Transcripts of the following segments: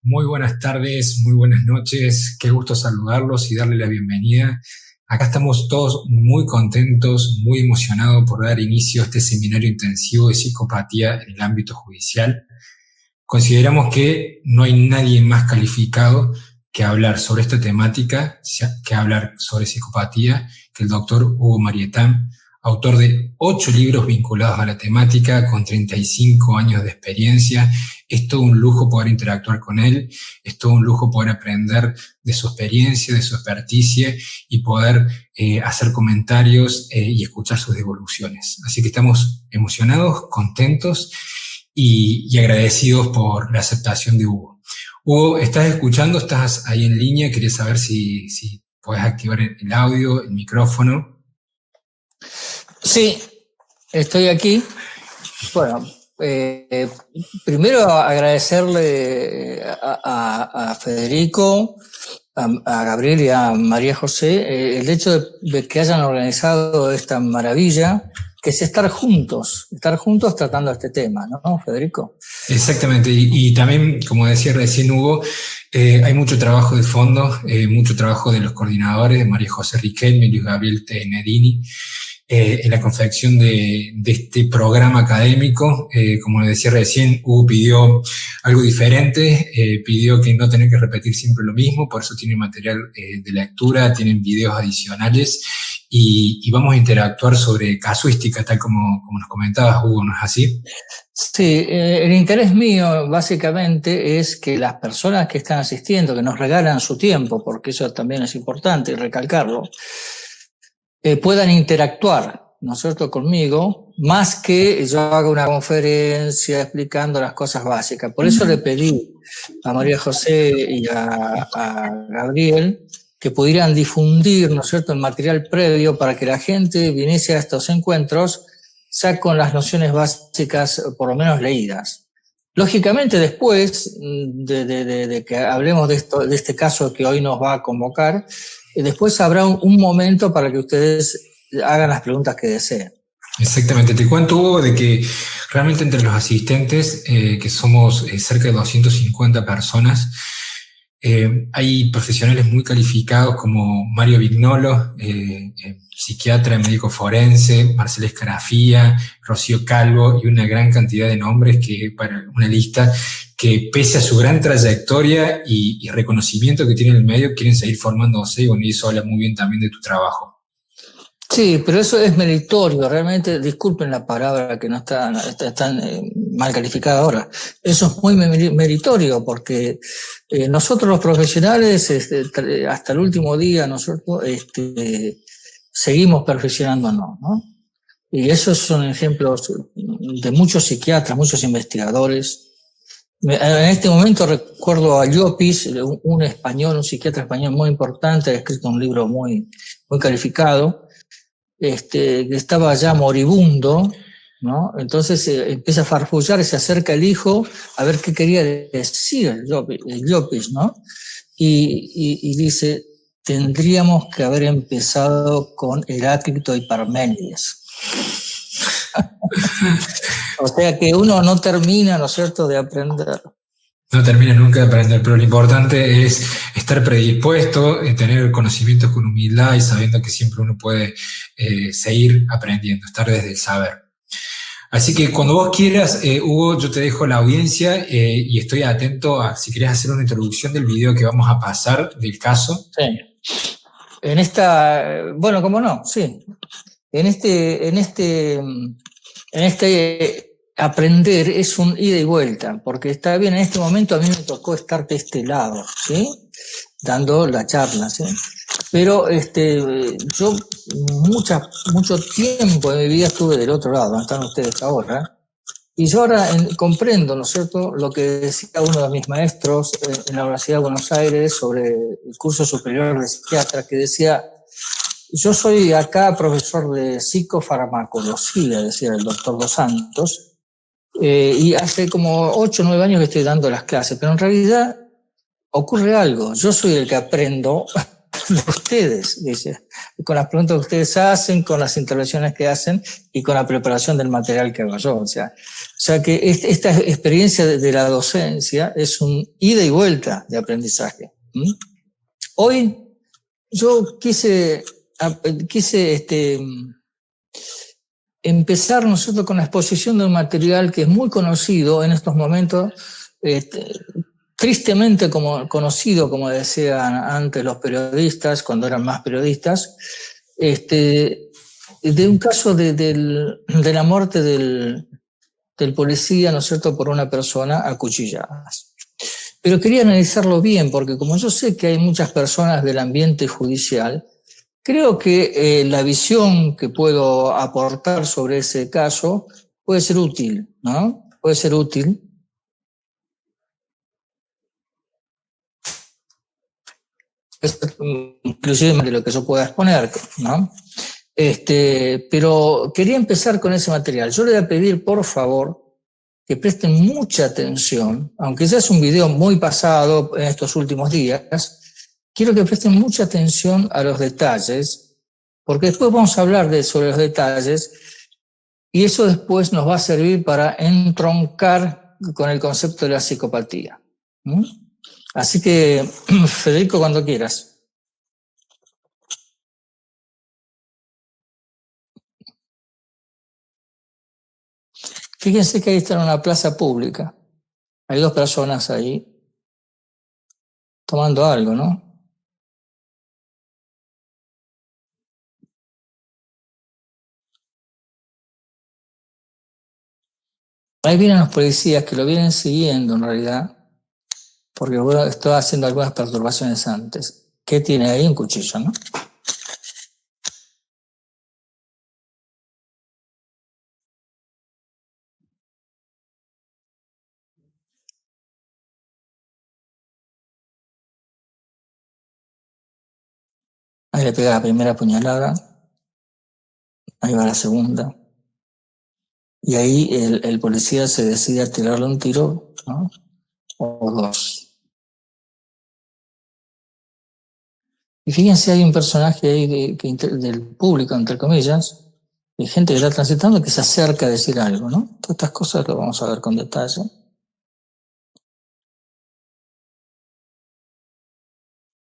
Muy buenas tardes, muy buenas noches, qué gusto saludarlos y darle la bienvenida. Acá estamos todos muy contentos, muy emocionados por dar inicio a este seminario intensivo de psicopatía en el ámbito judicial. Consideramos que no hay nadie más calificado que hablar sobre esta temática, que hablar sobre psicopatía, que el doctor Hugo Marietán, autor de 8 libros vinculados a la temática, con 35 años de experiencia. Es todo un lujo poder interactuar con él, es todo un lujo poder aprender de su experiencia, de su experticia y poder hacer comentarios y escuchar sus devoluciones. Así que estamos emocionados, contentos y agradecidos por la aceptación de Hugo. Hugo, ¿estás escuchando? ¿Estás ahí en línea? Quería saber si podés activar el audio, el micrófono. Sí, estoy aquí. Bueno, primero agradecerle a Federico, a Gabriel y a María José el hecho de que hayan organizado esta maravilla, que es estar juntos tratando este tema, ¿no, Federico? Exactamente, y también, como decía recién Hugo, hay mucho trabajo de fondo, mucho trabajo de los coordinadores, de María José Riquelme y Luis Gabriel Tenedini, en la confección de este programa académico. Como decía recién, Hugo pidió algo diferente, pidió que no tener que repetir siempre lo mismo, por eso tiene material de lectura, tienen videos adicionales y vamos a interactuar sobre casuística, tal como nos comentabas, Hugo, ¿no es así? Sí, el interés mío básicamente es que las personas que están asistiendo, que nos regalan su tiempo, porque eso también es importante recalcarlo, puedan interactuar, ¿no es cierto?, conmigo, más que yo haga una conferencia explicando las cosas básicas. Por eso le pedí a María José y a Gabriel que pudieran difundir, ¿no es cierto?, el material previo para que la gente viniese a estos encuentros ya con las nociones básicas por lo menos leídas. Lógicamente, después de que hablemos de este caso que hoy nos va a convocar, después habrá un momento para que ustedes hagan las preguntas que deseen. Exactamente, te cuento, Hugo, de que realmente entre los asistentes, que somos cerca de 250 personas, hay profesionales muy calificados como Mario Vignolo, psiquiatra, médico forense, Marcela Escarafía, Rocío Calvo y una gran cantidad de nombres, que para una lista que, pese a su gran trayectoria y reconocimiento que tiene en el medio, quieren seguir formándose, y bueno, y eso habla muy bien también de tu trabajo. Sí, pero eso es meritorio, realmente, disculpen la palabra que no está tan mal calificada ahora, eso es muy meritorio porque nosotros los profesionales hasta el último día nosotros seguimos perfeccionándonos, ¿no? Y esos son ejemplos de muchos psiquiatras, muchos investigadores. En este momento recuerdo a Llopis, un español, un psiquiatra español muy importante, ha escrito un libro muy calificado, que estaba ya moribundo, ¿no? Entonces empieza a farfullar, se acerca el hijo a ver qué quería decir el Llopis, ¿no? Y dice, tendríamos que haber empezado con Heráclito y Parménides. O sea que uno no termina, ¿no es cierto?, de aprender. No termina nunca de aprender, pero lo importante es estar predispuesto, tener conocimientos con humildad y sabiendo que siempre uno puede seguir aprendiendo, estar desde el saber. Así que cuando vos quieras, Hugo, yo te dejo la audiencia y estoy atento a si querés hacer una introducción del video que vamos a pasar del caso. Sí. Bueno, cómo no, sí. En este aprender es un ida y vuelta, porque está bien, en este momento a mí me tocó estar de este lado, ¿sí?, dando la charla, ¿sí? Pero yo mucho tiempo de mi vida estuve del otro lado, donde están ustedes ahora, y yo ahora comprendo, ¿no es cierto?, lo que decía uno de mis maestros en la Universidad de Buenos Aires sobre el curso superior de psiquiatra, que decía, yo soy acá profesor de psicofarmacología, decía el doctor Dos Santos, y hace como 8 o 9 años que estoy dando las clases, pero en realidad ocurre algo, yo soy el que aprendo de ustedes, dice, con las preguntas que ustedes hacen, con las intervenciones que hacen y con la preparación del material que hago yo. O sea que esta experiencia de la docencia es un ida y vuelta de aprendizaje. Hoy yo quise empezar nosotros con la exposición de un material que es muy conocido en estos momentos, tristemente conocido, como decían antes los periodistas, cuando eran más periodistas, de un caso de la muerte del policía, ¿no es cierto?, por una persona acuchillada. Pero quería analizarlo bien, porque como yo sé que hay muchas personas del ambiente judicial, creo que la visión que puedo aportar sobre ese caso puede ser útil, ¿no? Puede ser útil. Inclusive de lo que yo pueda exponer, ¿no? Pero quería empezar con ese material. Yo le voy a pedir, por favor, que presten mucha atención, aunque ya es un video muy pasado en estos últimos días, quiero que presten mucha atención a los detalles, porque después vamos a hablar sobre los detalles y eso después nos va a servir para entroncar con el concepto de la psicopatía. Así que, Federico, cuando quieras. Fíjense que ahí está en una plaza pública. Hay dos personas ahí tomando algo, ¿no? Ahí vienen los policías que lo vienen siguiendo en realidad, porque bueno, estaba haciendo algunas perturbaciones antes. ¿Qué tiene ahí? Un cuchillo, ¿no? Ahí le pega la primera puñalada, ahí va la segunda, y ahí el policía se decide a tirarle un tiro, ¿no? O dos. Y fíjense, hay un personaje ahí del público, entre comillas, de gente que está transitando que se acerca a decir algo, ¿no? Todas estas cosas lo vamos a ver con detalle.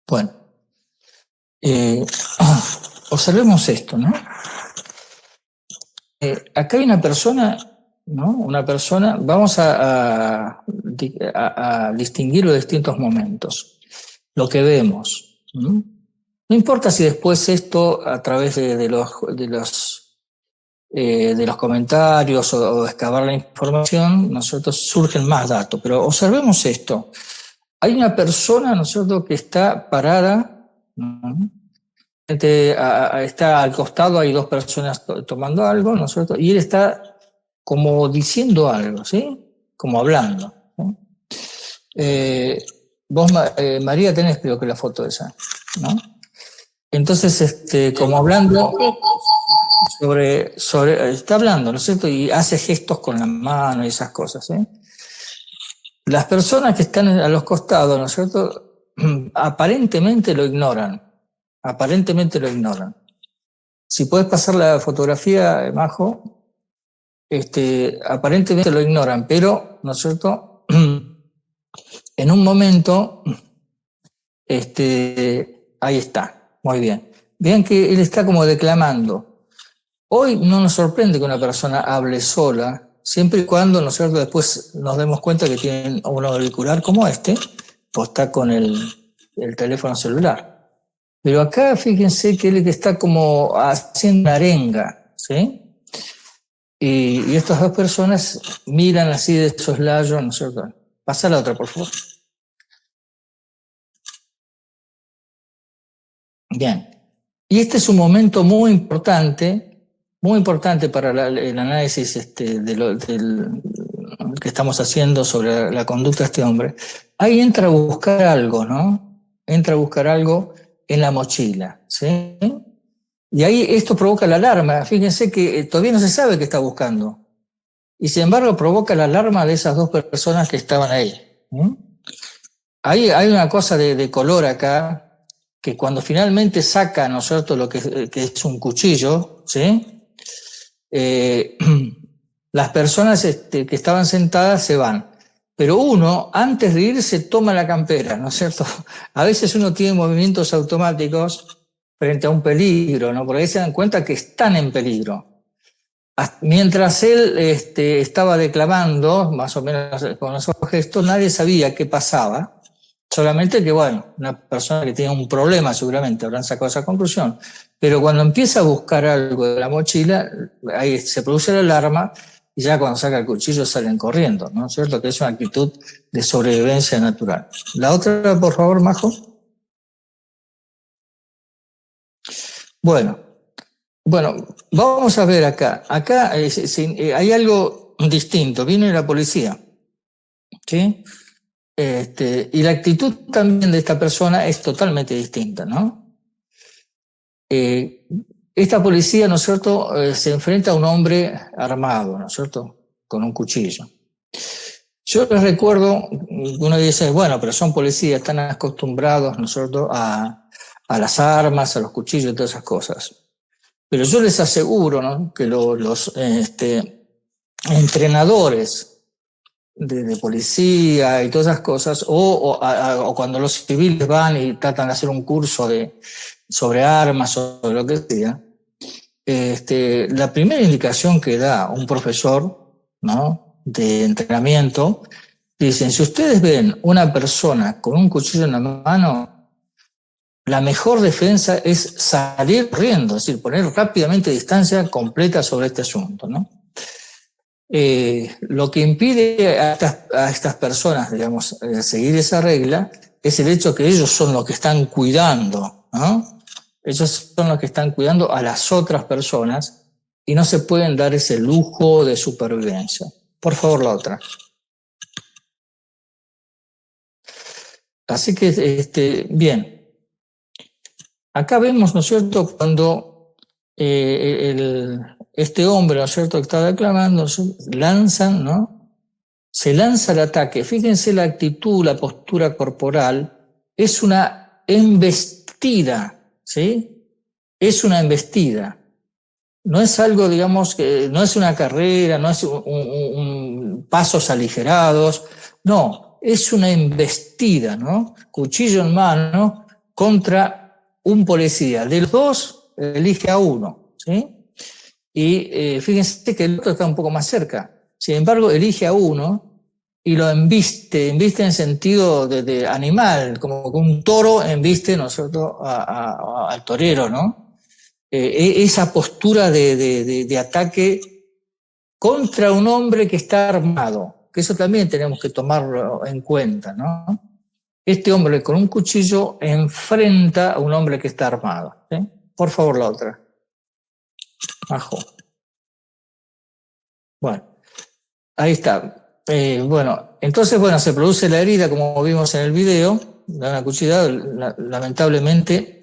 Bueno, observemos esto, ¿no? Acá hay una persona, ¿no? Una persona, vamos a distinguir los distintos momentos, lo que vemos, ¿no? No importa si después esto, a través de los comentarios o excavar la información, nosotros surgen más datos, pero observemos esto. Hay una persona, ¿no es cierto?, que está parada, ¿no? Está al costado, hay dos personas tomando algo, ¿no es cierto?, y él está como diciendo algo, ¿sí? Como hablando, ¿no? Vos, María, tenés creo que la foto esa, ¿no? Entonces, como hablando está hablando, ¿no es cierto?, y hace gestos con la mano y esas cosas, ¿eh? Las personas que están a los costados, ¿no es cierto?, aparentemente lo ignoran. Si puedes pasar la fotografía, Majo, aparentemente lo ignoran, pero, ¿no es cierto?, en un momento, ahí está, muy bien. Vean que él está como declamando. Hoy no nos sorprende que una persona hable sola, siempre y cuando, ¿no es cierto?, después nos demos cuenta que tiene un auricular como o está con el teléfono celular. Pero acá fíjense que él está como haciendo una arenga, ¿sí? Y estas dos personas miran así de soslayo, ¿no es cierto? Pasa la otra, por favor. Bien. Y este es un momento muy importante para el análisis del que estamos haciendo sobre la conducta de este hombre. Ahí entra a buscar algo, ¿no? Entra a buscar algo en la mochila, ¿sí? Y ahí esto provoca la alarma. Fíjense que todavía no se sabe qué está buscando. Y sin embargo provoca la alarma de esas dos personas que estaban ahí. Hay una cosa de color acá que cuando finalmente saca, ¿no es cierto?, lo que es un cuchillo, ¿sí? Las personas que estaban sentadas se van. Pero uno, antes de irse, toma la campera, ¿no es cierto? A veces uno tiene movimientos automáticos frente a un peligro, ¿no? Porque ahí se dan cuenta que están en peligro. Mientras él estaba declamando, más o menos con esos gestos, nadie sabía qué pasaba, solamente que, bueno, una persona que tiene un problema seguramente habrán sacado esa conclusión, pero cuando empieza a buscar algo de la mochila, ahí se produce la alarma y ya cuando saca el cuchillo salen corriendo, ¿no es cierto? Que es una actitud de sobrevivencia natural. La otra, por favor, Majo. Bueno, vamos a ver acá. Acá hay algo distinto. Viene la policía, ¿sí? Y la actitud también de esta persona es totalmente distinta, ¿no? Esta policía, ¿no es cierto?, se enfrenta a un hombre armado, ¿no es cierto?, con un cuchillo. Yo les recuerdo, uno dice, bueno, pero son policías, están acostumbrados, ¿no es cierto?, a las armas, a los cuchillos y todas esas cosas. Pero yo les aseguro, ¿no?, que los entrenadores de policía y todas esas cosas, o cuando los civiles van y tratan de hacer un curso sobre armas, sobre lo que sea, la primera indicación que da un profesor, ¿no?, de entrenamiento, dicen, si ustedes ven una persona con un cuchillo en la mano, la mejor defensa es salir corriendo, es decir, poner rápidamente distancia completa sobre este asunto, ¿no? Lo que impide a estas personas, digamos, seguir esa regla es el hecho que ellos son los que están cuidando, ¿no? Ellos son los que están cuidando a las otras personas y no se pueden dar ese lujo de supervivencia. Por favor, la otra. Así que, bien. Acá vemos, ¿no es cierto?, cuando este hombre, ¿no es cierto?, que está declamando, lanzan, ¿no?, se lanza al ataque. Fíjense la actitud, la postura corporal, es una embestida, ¿sí? Es una embestida. No es algo, digamos, que no es una carrera, no es un pasos aligerados, no, es una embestida, ¿no? Cuchillo en mano contra un policía. De los dos, elige a uno, ¿sí? Y fíjense que el otro está un poco más cerca. Sin embargo, elige a uno y lo embiste en sentido de animal, como que un toro embiste, ¿no es cierto?, al torero, ¿no? Esa postura de ataque contra un hombre que está armado, que eso también tenemos que tomarlo en cuenta, ¿no? Este hombre con un cuchillo enfrenta a un hombre que está armado, ¿sí? Por favor, la otra. Ajo. Bueno, ahí está. Entonces, se produce la herida, como vimos en el video, da una cuchillada, lamentablemente,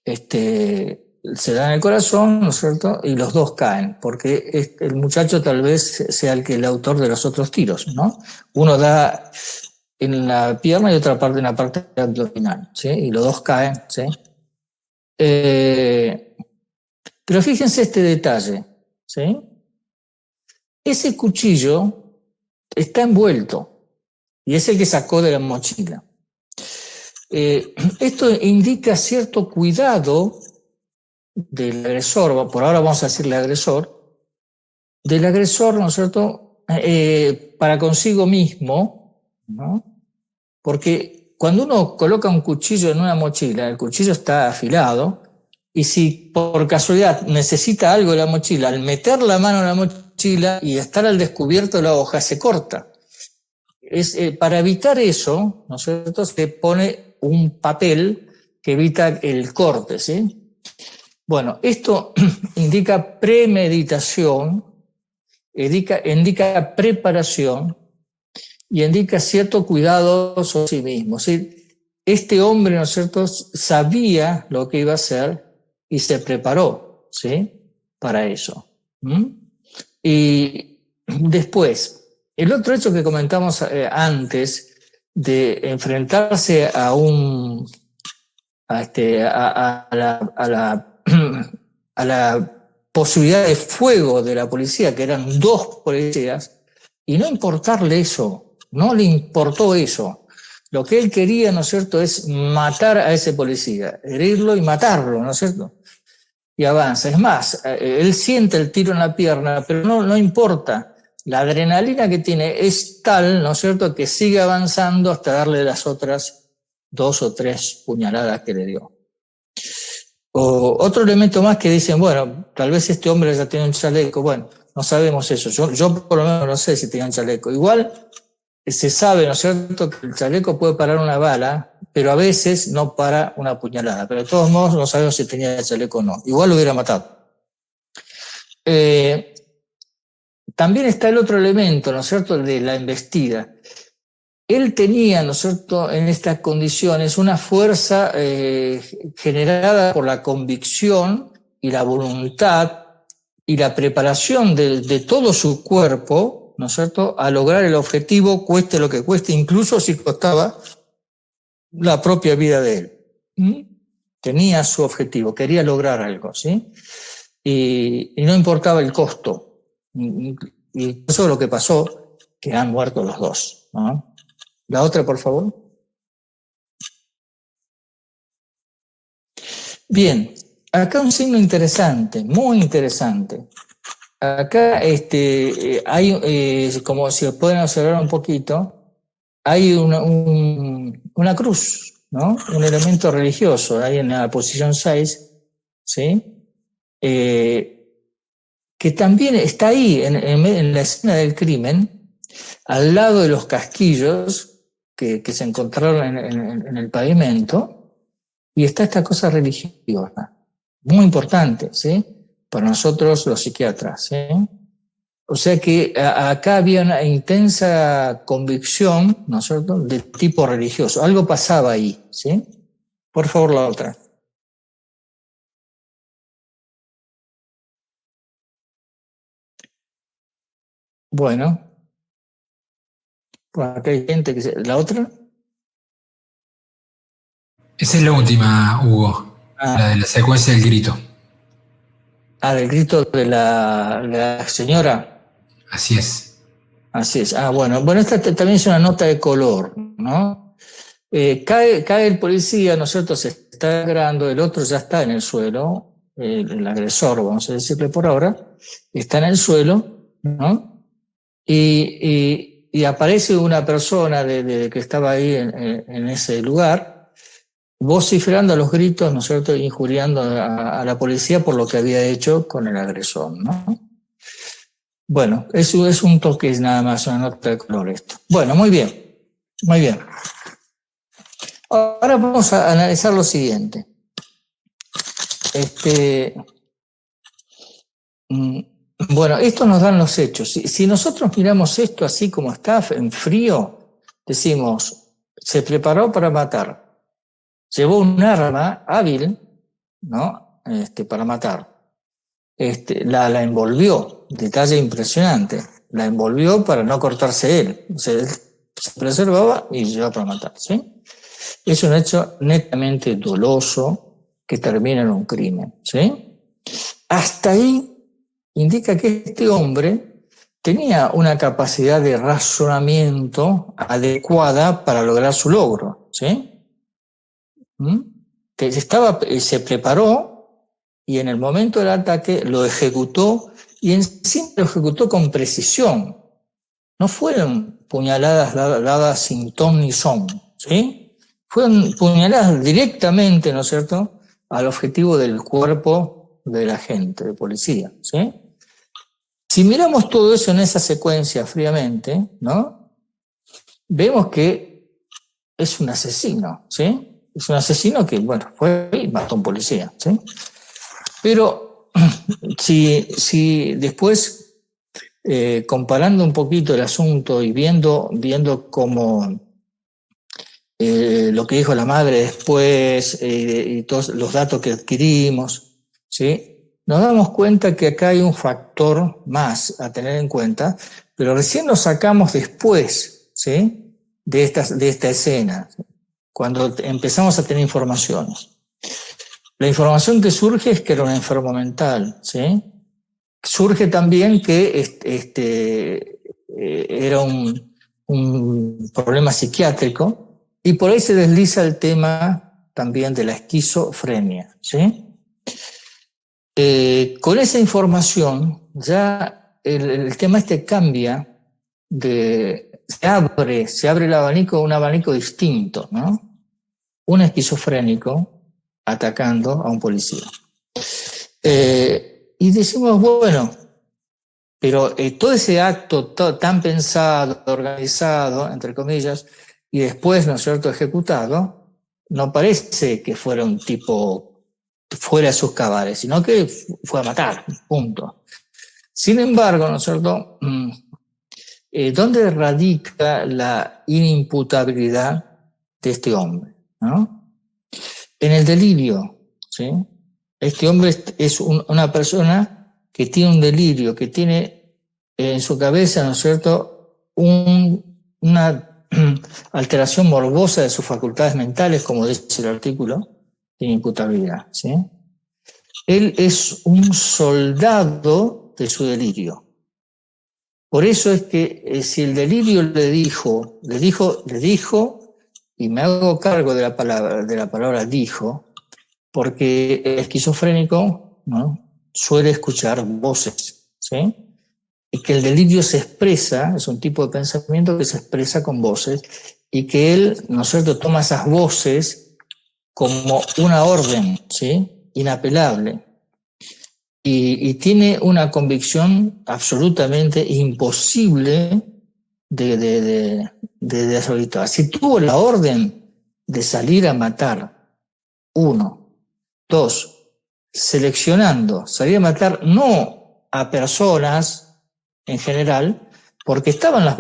se da en el corazón, ¿no es cierto?, y los dos caen, porque el muchacho tal vez sea el autor de los otros tiros, ¿no? Uno da en la pierna y otra parte en la parte abdominal, ¿sí? Y los dos caen, ¿sí? Pero fíjense este detalle, ¿sí? Ese cuchillo está envuelto y es el que sacó de la mochila. Esto indica cierto cuidado del agresor, por ahora vamos a decirle agresor, ¿no es cierto?, para consigo mismo, ¿no? Porque cuando uno coloca un cuchillo en una mochila, el cuchillo está afilado, y si por casualidad necesita algo de la mochila, al meter la mano en la mochila y estar al descubierto la hoja, se corta. Para evitar eso, ¿no es cierto?, se pone un papel que evita el corte, ¿sí? Bueno, esto indica premeditación, indica preparación, y indica cierto cuidado sobre sí mismo. ¿Sí? Este hombre, ¿no es cierto?, sabía lo que iba a hacer y se preparó, ¿sí?, para eso. Y después, el otro hecho que comentamos antes, de enfrentarse a un a la posibilidad de fuego de la policía, que eran 2 policías, y no importarle eso, no le importó eso. Lo que él quería, ¿no es cierto?, es matar a ese policía, herirlo y matarlo, ¿no es cierto? Y avanza. Es más, él siente el tiro en la pierna, pero no importa. La adrenalina que tiene es tal, ¿no es cierto?, que sigue avanzando hasta darle las otras 2 o 3 puñaladas que le dio. O otro elemento más que dicen, bueno, tal vez este hombre ya tiene un chaleco. Bueno, no sabemos eso. Yo por lo menos no sé si tenía un chaleco. Igual se sabe, ¿no es cierto?, que el chaleco puede parar una bala, pero a veces no para una puñalada. Pero de todos modos no sabemos si tenía el chaleco o no. Igual lo hubiera matado. También está el otro elemento, ¿no es cierto?, de la embestida. Él tenía, ¿no es cierto?, en estas condiciones una fuerza generada por la convicción y la voluntad y la preparación de todo su cuerpo, ¿no es cierto?, a lograr el objetivo, cueste lo que cueste, incluso si costaba la propia vida de él. Tenía su objetivo, quería lograr algo, ¿sí? Y no importaba el costo. Y eso es lo que pasó, que han muerto los 2, ¿no? La otra, por favor. Bien, acá un signo interesante, muy interesante. Acá hay, como si pueden observar un poquito, hay una cruz, ¿no? Un elemento religioso, ahí en la posición 6, ¿sí? Que también está ahí en la escena del crimen, al lado de los casquillos que se encontraron en el pavimento, y está esta cosa religiosa, muy importante, ¿sí?, para nosotros los psiquiatras, ¿sí? O sea que acá había una intensa convicción, ¿no es cierto?, de tipo religioso. Algo pasaba ahí, ¿sí? Por favor, la otra. Bueno, pues acá hay gente que... ¿La otra? Esa es la última, Hugo, la de la secuencia del grito. Del grito de la señora. Así es. Así es. Bueno, esta también es una nota de color, ¿no? Cae el policía, ¿no es cierto?, se está agarrando, el otro ya está en el suelo, el agresor, vamos a decirle por ahora, está en el suelo, ¿no? Y aparece una persona que estaba ahí en ese lugar, vociferando a los gritos, ¿no es cierto?, injuriando a la policía por lo que había hecho con el agresor, ¿no? Bueno, eso es un toque nada más, una nota de color esto. Bueno, muy bien, muy bien. Ahora vamos a analizar lo siguiente. Bueno, esto nos dan los hechos. Si nosotros miramos esto así como está, en frío, decimos, se preparó para matar, llevó un arma hábil, ¿no?, para matar. La envolvió, detalle impresionante, la envolvió para no cortarse él. Se preservaba y llevaba para matar, ¿sí? Es un hecho netamente doloso que termina en un crimen, ¿sí? Hasta ahí indica que este hombre tenía una capacidad de razonamiento adecuada para lograr su logro, ¿sí? Que se preparó y en el momento del ataque lo ejecutó, y encima lo ejecutó con precisión. No fueron puñaladas dadas sin ton ni son, ¿sí? Fueron puñaladas directamente, ¿no es cierto?, al objetivo del cuerpo de la gente, de policía, ¿sí? Si miramos todo eso en esa secuencia fríamente, ¿no?, vemos que es un asesino, ¿sí? Es un asesino que, bueno, fue y mató a un policía, ¿sí? Pero si después, comparando un poquito el asunto y viendo cómo lo que dijo la madre después y todos los datos que adquirimos, ¿sí?, nos damos cuenta que acá hay un factor más a tener en cuenta, pero recién lo sacamos después, ¿sí?, de esta escena, cuando empezamos a tener informaciones. La información que surge es que era un enfermo mental, ¿sí? Surge también que era un problema psiquiátrico, y por ahí se desliza el tema también de la esquizofrenia, ¿sí? Con esa información ya el tema cambia, se abre el abanico, un abanico distinto, ¿no? Un esquizofrénico atacando a un policía. Y decimos, bueno, pero todo ese acto tan pensado, organizado, entre comillas, y después, ¿no es cierto?, ejecutado, no parece que fuera un tipo fuera de sus cabales, sino que fue a matar, punto. Sin embargo, ¿no es cierto?, ¿dónde radica la inimputabilidad de este hombre, ¿no? En el delirio, ¿sí? Este hombre es una persona que tiene un delirio, que tiene en su cabeza, ¿no es cierto?, una alteración morbosa de sus facultades mentales, como dice el artículo de inimputabilidad, ¿sí? Él es un soldado de su delirio. Por eso es que si el delirio le dijo, y me hago cargo de la palabra dijo, porque el esquizofrénico, ¿no?, suele escuchar voces, ¿sí? Y que el delirio se expresa, es un tipo de pensamiento que se expresa con voces, y que él, ¿no es cierto?, toma esas voces como una orden, ¿sí?, inapelable. Y tiene una convicción absolutamente imposible de desauditar. Si tuvo la orden de salir a matar, 1, 2, seleccionando, salir a matar no a personas en general, porque estaban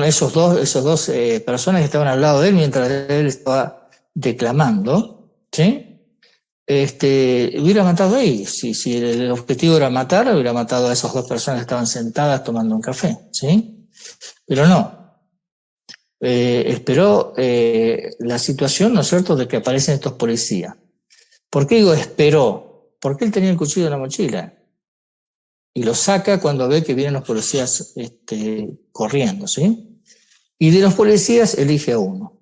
esos dos personas que estaban al lado de él mientras él estaba declamando, ¿sí? Hubiera matado ahí. Si el objetivo era matar, hubiera matado a esas dos personas que estaban sentadas tomando un café, ¿sí? Pero no. Esperó la situación, ¿no es cierto?, de que aparecen estos policías. ¿Por qué digo esperó? Porque él tenía el cuchillo en la mochila y lo saca cuando ve que vienen los policías corriendo, ¿sí? Y de los policías elige a uno.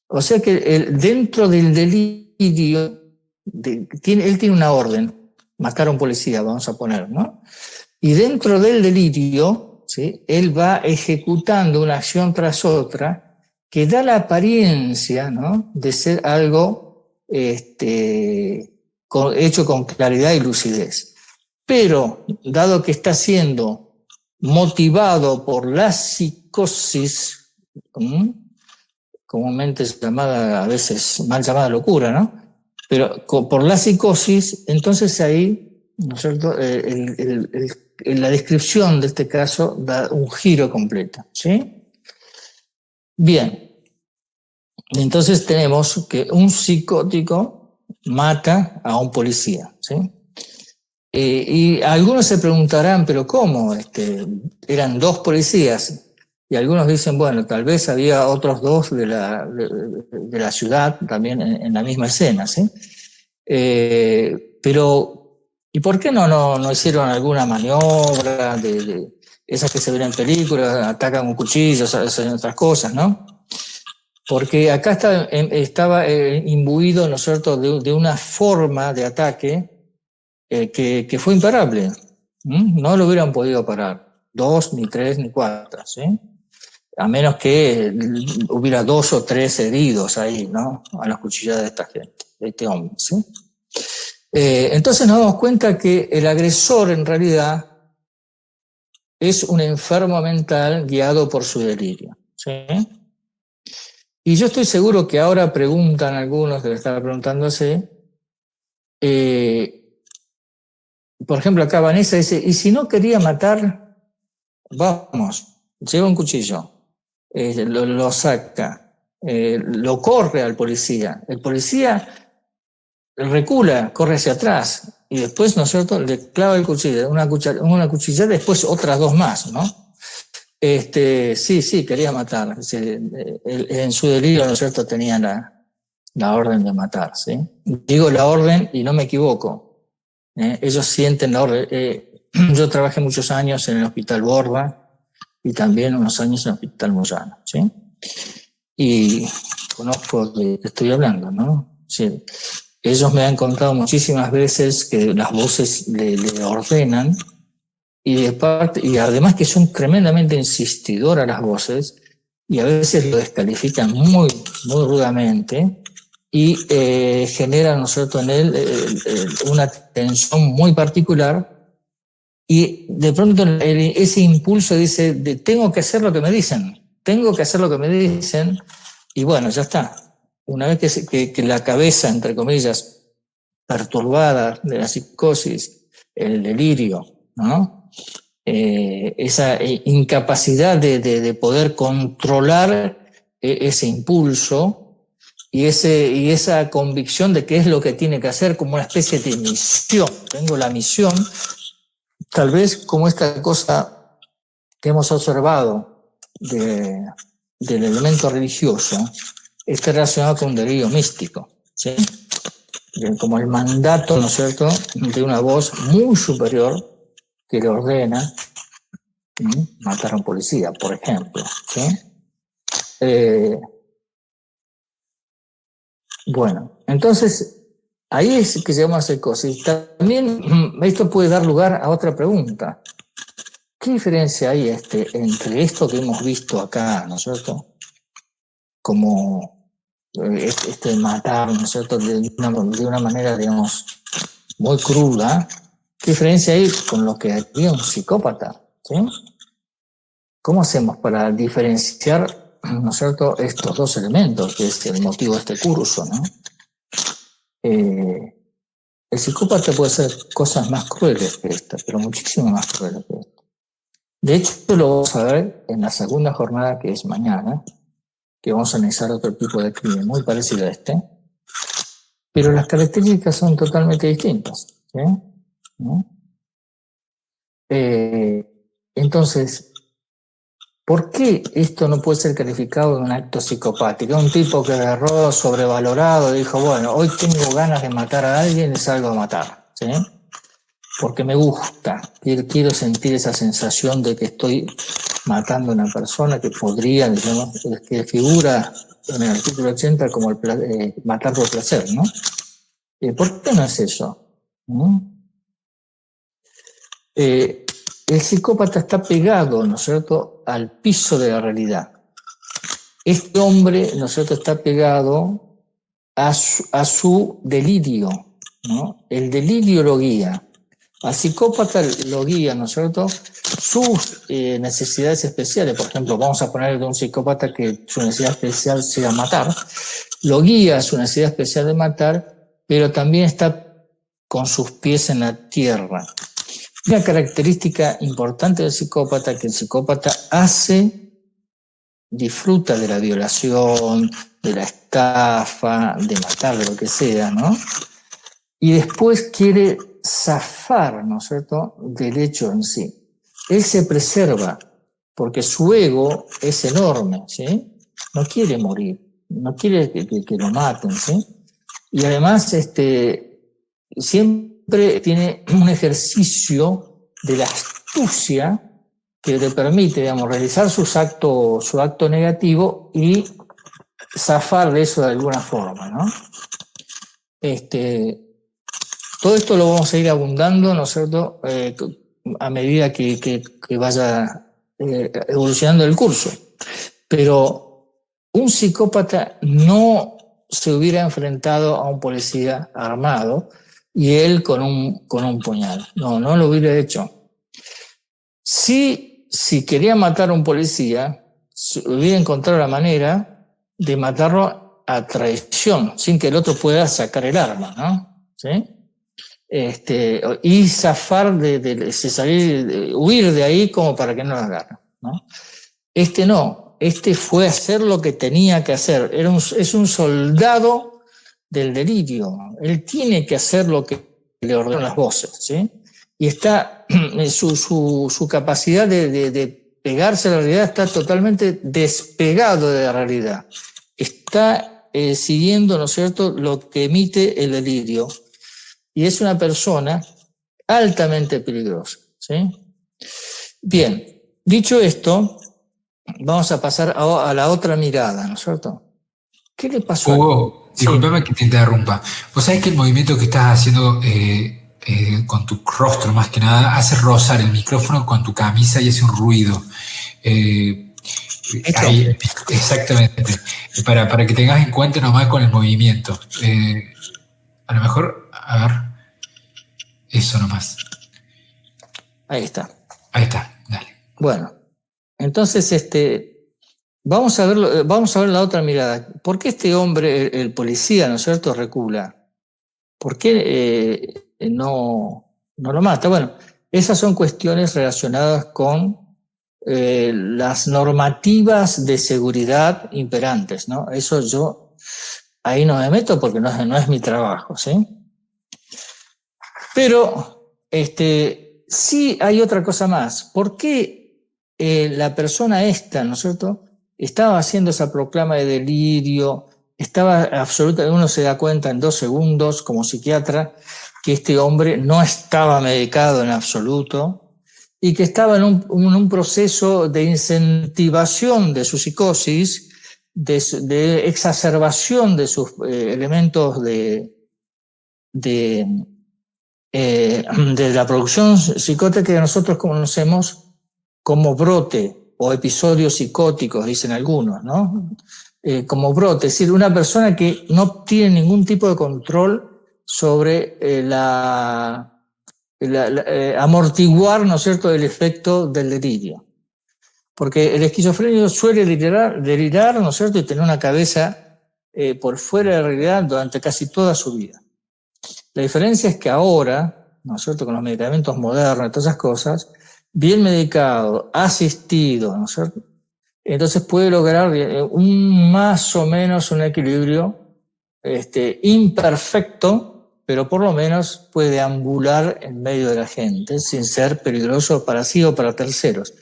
O sea que dentro del delirio, él tiene una orden, matar a un policía, vamos a poner, ¿no? Y dentro del delirio, ¿sí?, él va ejecutando una acción tras otra que da la apariencia, ¿no?, de ser algo hecho con claridad y lucidez. Pero, dado que está siendo motivado por la psicosis, comúnmente llamada, a veces mal llamada locura, ¿no?, pero por la psicosis, entonces ahí, ¿no es cierto?, la descripción de este caso da un giro completo, ¿sí? Bien, entonces tenemos que un psicótico mata a un policía, ¿sí? Y algunos se preguntarán, ¿pero cómo? Eran dos policías. Y algunos dicen, bueno, tal vez había otros dos de la ciudad también en la misma escena, ¿sí? Pero, ¿y por qué no hicieron alguna maniobra de esas que se ven en películas, atacan con cuchillos, hacen otras cosas, ¿no? Porque acá estaba imbuido, ¿no es cierto?, de una forma de ataque que fue imparable. No lo hubieran podido parar, 2, ni 3, ni 4, ¿sí? A menos que hubiera 2 o 3 heridos ahí, ¿no?, a las cuchilladas de esta gente, de este hombre, ¿sí? Entonces nos damos cuenta que el agresor en realidad es un enfermo mental guiado por su delirio, ¿sí? Y yo estoy seguro que ahora preguntan algunos, que están preguntándose, por ejemplo, acá Vanessa dice, ¿y si no quería matar? Vamos, lleva un cuchillo, lo saca, lo corre al policía. El policía recula, corre hacia atrás, y después, ¿no es cierto?, le clava el cuchillo, una cuchillada, después otras 2 más, ¿no? Sí, quería matar. En su delirio, ¿no es cierto?, tenía la orden de matar, ¿sí? Digo la orden y no me equivoco. Ellos sienten la orden. Yo trabajé muchos años en el Hospital Borba y también unos años en el Hospital Moyano, ¿sí? Y conozco de qué estoy hablando, ¿no? Sí. Ellos me han contado muchísimas veces que las voces le ordenan y además que son tremendamente insistidoras las voces y a veces lo descalifican muy, muy rudamente y generan, ¿no es cierto?, en él una tensión muy particular y de pronto ese impulso dice, tengo que hacer lo que me dicen, y bueno, ya está. Una vez que la cabeza, entre comillas, perturbada de la psicosis, el delirio, ¿no? Esa incapacidad de poder controlar ese impulso y esa convicción de qué es lo que tiene que hacer como una especie de misión. Tengo la misión, tal vez como esta cosa que hemos observado del elemento religioso, está relacionado con un delirio místico, ¿sí? Como el mandato, ¿no es cierto?, de una voz muy superior que le ordena matar a un policía, por ejemplo, ¿sí? Bueno, entonces, ahí es que llegamos a hacer cosas. Y también esto puede dar lugar a otra pregunta. ¿Qué diferencia hay entre esto que hemos visto acá, ¿no es cierto?, como matar, ¿no es cierto?, de una manera, digamos, muy cruda? ¿Qué diferencia hay con lo que haría un psicópata? ¿Sí? ¿Cómo hacemos para diferenciar, ¿no es cierto?, estos dos elementos, que es el motivo de este curso, ¿no? El psicópata puede hacer cosas más crueles que esta, pero muchísimo más crueles que esta. De hecho, lo vamos a ver en la segunda jornada, que es mañana, que vamos a analizar otro tipo de crimen muy parecido a este, pero las características son totalmente distintas, ¿sí? ¿No? Entonces, ¿por qué esto no puede ser calificado de un acto psicopático? Un tipo que agarró sobrevalorado, dijo, bueno, hoy tengo ganas de matar a alguien y salgo a matar, ¿sí? Porque me gusta, quiero sentir esa sensación de que estoy matando a una persona que podría, digamos, que figura en el artículo 80 como matar por placer, ¿no? ¿Por qué no es eso? El psicópata está pegado, ¿no es cierto?, al piso de la realidad. Este hombre, ¿no es cierto?, está pegado a su delirio, ¿no? El delirio lo guía. Al psicópata lo guía, ¿no es cierto?, sus necesidades especiales. Por ejemplo, vamos a poner de un psicópata que su necesidad especial sea matar. Lo guía su necesidad especial de matar, pero también está con sus pies en la tierra. Una característica importante del psicópata, que el psicópata disfruta de la violación, de la estafa, de matar, de lo que sea, ¿no? Y después quiere zafar, ¿no es cierto?, del hecho en sí. Él se preserva, porque su ego es enorme, ¿sí? No quiere morir, no quiere que lo maten, ¿sí? Y además, siempre tiene un ejercicio de la astucia que le permite, digamos, realizar su acto negativo y zafar de eso de alguna forma, ¿no? Todo esto lo vamos a ir abundando, ¿no es cierto?, a medida que vaya evolucionando el curso. Pero un psicópata no se hubiera enfrentado a un policía armado y él con un puñal. No lo hubiera hecho. Si quería matar a un policía, hubiera encontrado la manera de matarlo a traición, sin que el otro pueda sacar el arma, ¿no? ¿Sí? Y zafar huir de ahí como para que no lo agarren, ¿no? Fue hacer lo que tenía que hacer. Es un soldado del delirio. Él tiene que hacer lo que le ordenan las voces, ¿sí? Y está su capacidad de pegarse a la realidad está totalmente despegado de la realidad. Está siguiendo, ¿no es cierto?, lo que emite el delirio. Y es una persona altamente peligrosa, ¿sí? Bien, dicho esto, vamos a pasar a la otra mirada, ¿no es cierto? ¿Qué le pasó a Hugo, sí. discúlpame que te interrumpa. Vos sabés que el movimiento que estás haciendo con tu rostro más que nada hace rozar el micrófono con tu camisa y hace un ruido. Ahí, exactamente. Para que tengas en cuenta nomás con el movimiento. A lo mejor, a ver, eso nomás. Ahí está. Ahí está, dale. Bueno, entonces vamos a ver la otra mirada. ¿Por qué este hombre, el policía, ¿no es cierto?, recula? ¿Por qué no lo mata? Bueno, esas son cuestiones relacionadas con las normativas de seguridad imperantes, ¿no? Eso yo ahí no me meto porque no es mi trabajo, ¿sí? Pero sí hay otra cosa más. ¿Por qué la persona esta, ¿no es cierto?, estaba haciendo esa proclama de delirio, estaba absolutamente, uno se da cuenta en 2 segundos como psiquiatra que este hombre no estaba medicado en absoluto y que estaba en un proceso de incentivación de su psicosis, de exacerbación de sus elementos de la producción psicótica que nosotros conocemos como brote o episodios psicóticos, dicen algunos, ¿no? Como brote, es decir, una persona que no tiene ningún tipo de control sobre amortiguar, ¿no es cierto?, el efecto del delirio. Porque el esquizofrénico suele delirar, ¿no es cierto?, y tener una cabeza por fuera de la realidad durante casi toda su vida. La diferencia es que ahora, ¿no es cierto?, con los medicamentos modernos y todas esas cosas, bien medicado, asistido, ¿no es cierto?, entonces puede lograr más o menos un equilibrio imperfecto, pero por lo menos puede deambular en medio de la gente sin ser peligroso para sí o para terceros.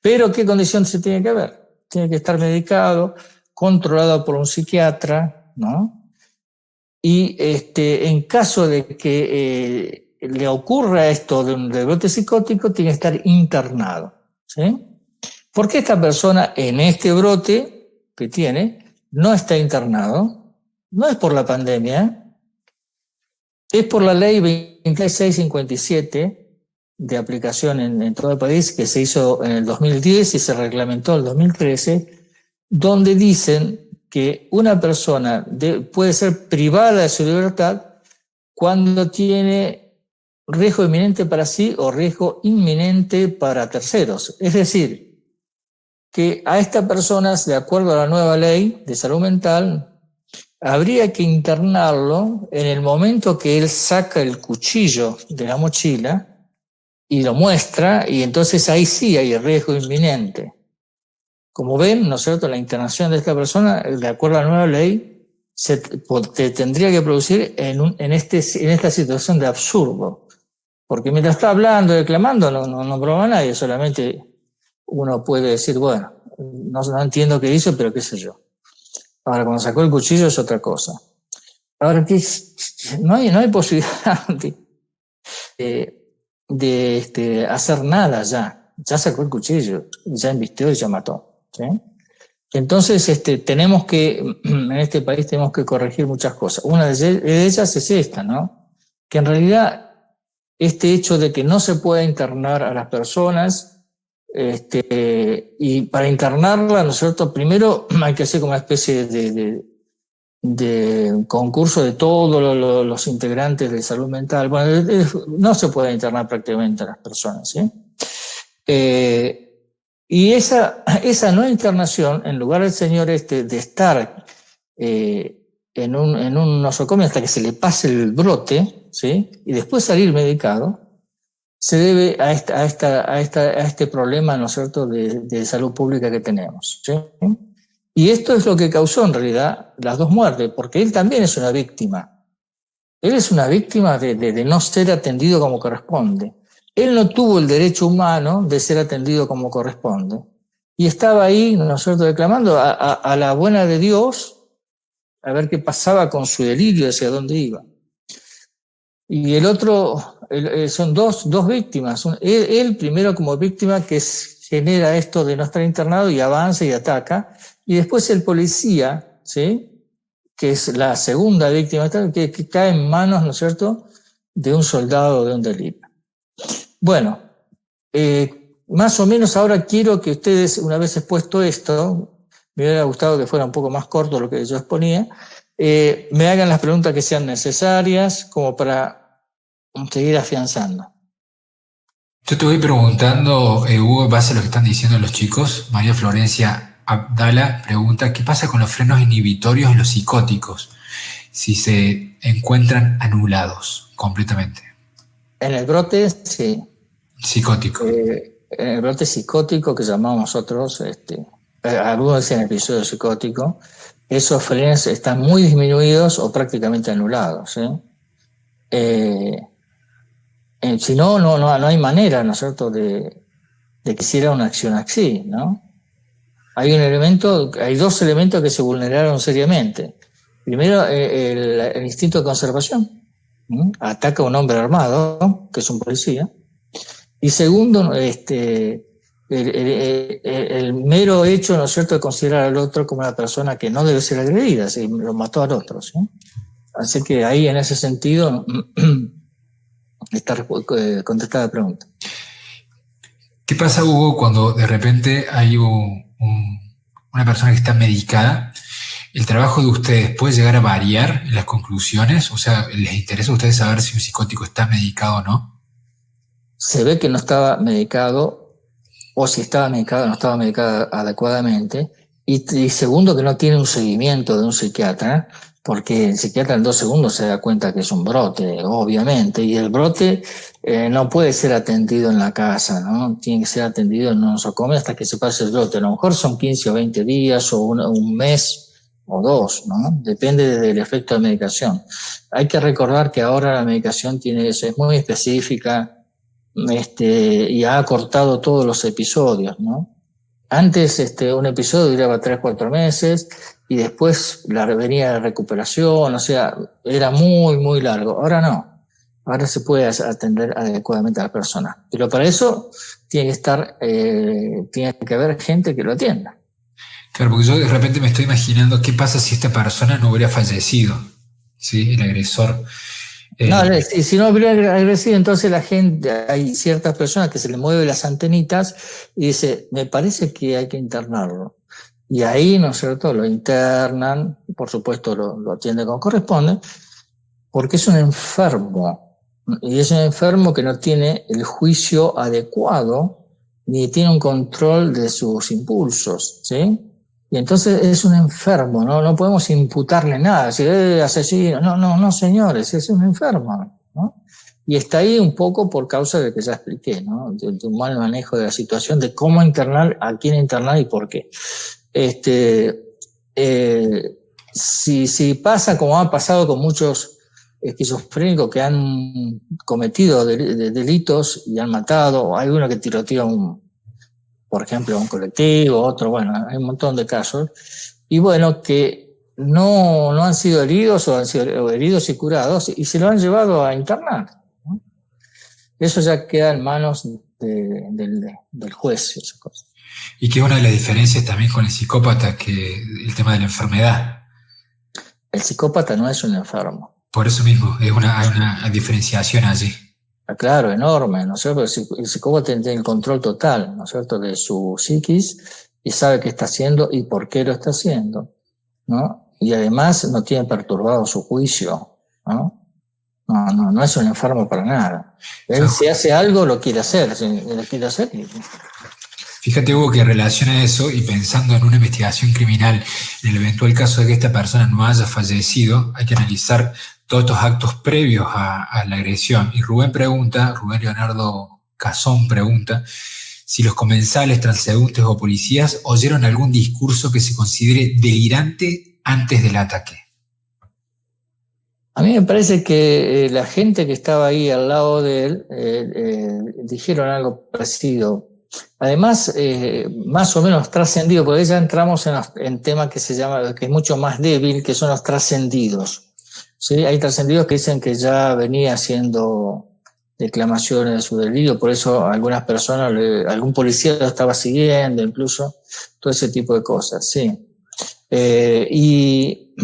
Pero ¿qué condición se tiene que ver? Tiene que estar medicado, controlado por un psiquiatra, ¿no? Y en caso de que le ocurra esto de un brote psicótico, tiene que estar internado, ¿sí? ¿Por qué esta persona en este brote que tiene no está internado? No es por la pandemia, es por la ley 2657 de aplicación en todo el país que se hizo en el 2010 y se reglamentó en el 2013, donde dicen que una persona puede ser privada de su libertad cuando tiene riesgo inminente para sí o riesgo inminente para terceros. Es decir, que a estas personas, de acuerdo a la nueva ley de salud mental, habría que internarlo en el momento que él saca el cuchillo de la mochila y lo muestra, y entonces ahí sí hay riesgo inminente. Como ven, ¿no es cierto?, la internación de esta persona, de acuerdo a la nueva ley, se tendría que producir en esta situación de absurdo. Porque mientras está hablando, declamando, no prueba a nadie, solamente uno puede decir, bueno, no entiendo qué hizo, pero qué sé yo. Ahora, cuando sacó el cuchillo es otra cosa. Ahora, no hay posibilidad de hacer nada ya. Ya sacó el cuchillo, ya embistió y ya mató, ¿sí? Entonces, tenemos que, en este país tenemos que corregir muchas cosas. Una de ellas es esta, ¿no? Que en realidad este hecho de que no se pueda internar a las personas, y para internarla, ¿no es cierto?, primero hay que hacer como una especie de concurso de todos los integrantes de salud mental. Bueno, no se puede internar prácticamente a las personas, ¿sí? Y esa no internación, en lugar del señor de estar en un nosocomio hasta que se le pase el brote, ¿sí?, y después salir medicado, se debe a este problema, ¿no es cierto?, de salud pública que tenemos, ¿sí? Y esto es lo que causó en realidad las 2 muertes, porque él también es una víctima. Él es una víctima de no ser atendido como corresponde. Él no tuvo el derecho humano de ser atendido como corresponde. Y estaba ahí, ¿no es cierto?, declamando a la buena de Dios, a ver qué pasaba con su delirio, hacia dónde iba. Y el otro, son dos víctimas. Él primero como víctima que genera esto de no estar internado y avanza y ataca. Y después el policía, ¿sí?, que es la segunda víctima, que cae en manos, ¿no es cierto?, de un soldado de un delito. Bueno, más o menos ahora quiero que ustedes, una vez expuesto esto, me hubiera gustado que fuera un poco más corto lo que yo exponía, me hagan las preguntas que sean necesarias como para seguir afianzando. Yo te voy preguntando, Hugo, en base a lo que están diciendo los chicos. María Florencia Abdala pregunta, ¿qué pasa con los frenos inhibitorios en los psicóticos si se encuentran anulados completamente? En el brote, sí. Psicótico. En el brote psicótico que llamamos nosotros, algunos dicen episodio psicótico, esos frenos están muy disminuidos o prácticamente anulados. Si no, no hay manera, ¿no es cierto?, de que hiciera una acción así, ¿no? Hay dos elementos que se vulneraron seriamente. Primero, el instinto de conservación. Ataca a un hombre armado, que es un policía. Y segundo, el mero hecho, ¿no es cierto?, de considerar al otro como una persona que no debe ser agredida, si lo mató al otro, ¿sí? Así que ahí, en ese sentido, está contestada la pregunta. ¿Qué pasa, Hugo, cuando de repente hay una persona que está medicada? ¿El trabajo de ustedes puede llegar a variar en las conclusiones? O sea, ¿les interesa a ustedes saber si un psicótico está medicado o no? Se ve que no estaba medicado, o si estaba medicado, no estaba medicado adecuadamente. Y segundo, que no tiene un seguimiento de un psiquiatra, porque el psiquiatra en 2 segundos se da cuenta que es un brote, obviamente, y el brote no puede ser atendido en la casa, ¿no? Tiene que ser atendido en un nosocomio hasta que se pase el brote. A lo mejor son 15 o 20 días o un mes o 2, ¿no? Depende del efecto de medicación. Hay que recordar que ahora la medicación es muy específica, y ha acortado todos los episodios, ¿no? Antes un episodio duraba 3-4 meses y después venía la recuperación, o sea, era muy, muy largo. Ahora no. Ahora se puede atender adecuadamente a la persona. Pero para eso tiene que haber gente que lo atienda. Claro, porque yo de repente me estoy imaginando qué pasa si esta persona no hubiera fallecido, ¿sí? El agresor. No, si no hubiera agresivo, entonces la gente, hay ciertas personas que se le mueven las antenitas y dice, me parece que hay que internarlo. Y ahí, ¿no es cierto?, lo internan, por supuesto lo atiende como corresponde, porque es un enfermo. Y es un enfermo que no tiene el juicio adecuado, ni tiene un control de sus impulsos, ¿sí? Y entonces es un enfermo, no podemos imputarle nada, decir, asesino, no, señores, es un enfermo, ¿no? Y está ahí un poco por causa de que ya expliqué, ¿no? De un mal manejo de la situación, de cómo internar, a quién internar y por qué. Si pasa como ha pasado con muchos esquizofrénicos que han cometido delitos y han matado, hay uno que tirotea por ejemplo, un colectivo, otro, bueno, hay un montón de casos, y bueno, que no han sido heridos o han sido heridos y curados y se lo han llevado a internar, ¿no? Eso ya queda en manos del juez. Esa cosa. Y que una de las diferencias también con el psicópata, que el tema de la enfermedad. El psicópata no es un enfermo. Por eso mismo, hay una diferenciación allí. Claro, enorme, ¿no es cierto? El psicópata tiene el control total, ¿no es cierto?, de su psiquis y sabe qué está haciendo y por qué lo está haciendo, ¿no? Y además no tiene perturbado su juicio, ¿no? No es un enfermo para nada. Él si hace algo lo quiere hacer, Fíjate, Hugo, que relaciona eso y pensando en una investigación criminal, en el eventual caso de que esta persona no haya fallecido, hay que analizar todos estos actos previos a la agresión. Y Rubén Leonardo Cazón pregunta si los comensales, transeúntes o policías oyeron algún discurso que se considere delirante antes del ataque. A mí me parece que la gente que estaba ahí al lado de él dijeron algo parecido. además, más o menos trascendido, porque ya entramos en tema que se llama, que es mucho más débil, que son los trascendidos. ¿Sí? Hay trascendidos que dicen que ya venía haciendo declamaciones de su delirio, por eso algunas personas, algún policía lo estaba siguiendo, incluso, todo ese tipo de cosas, sí. Y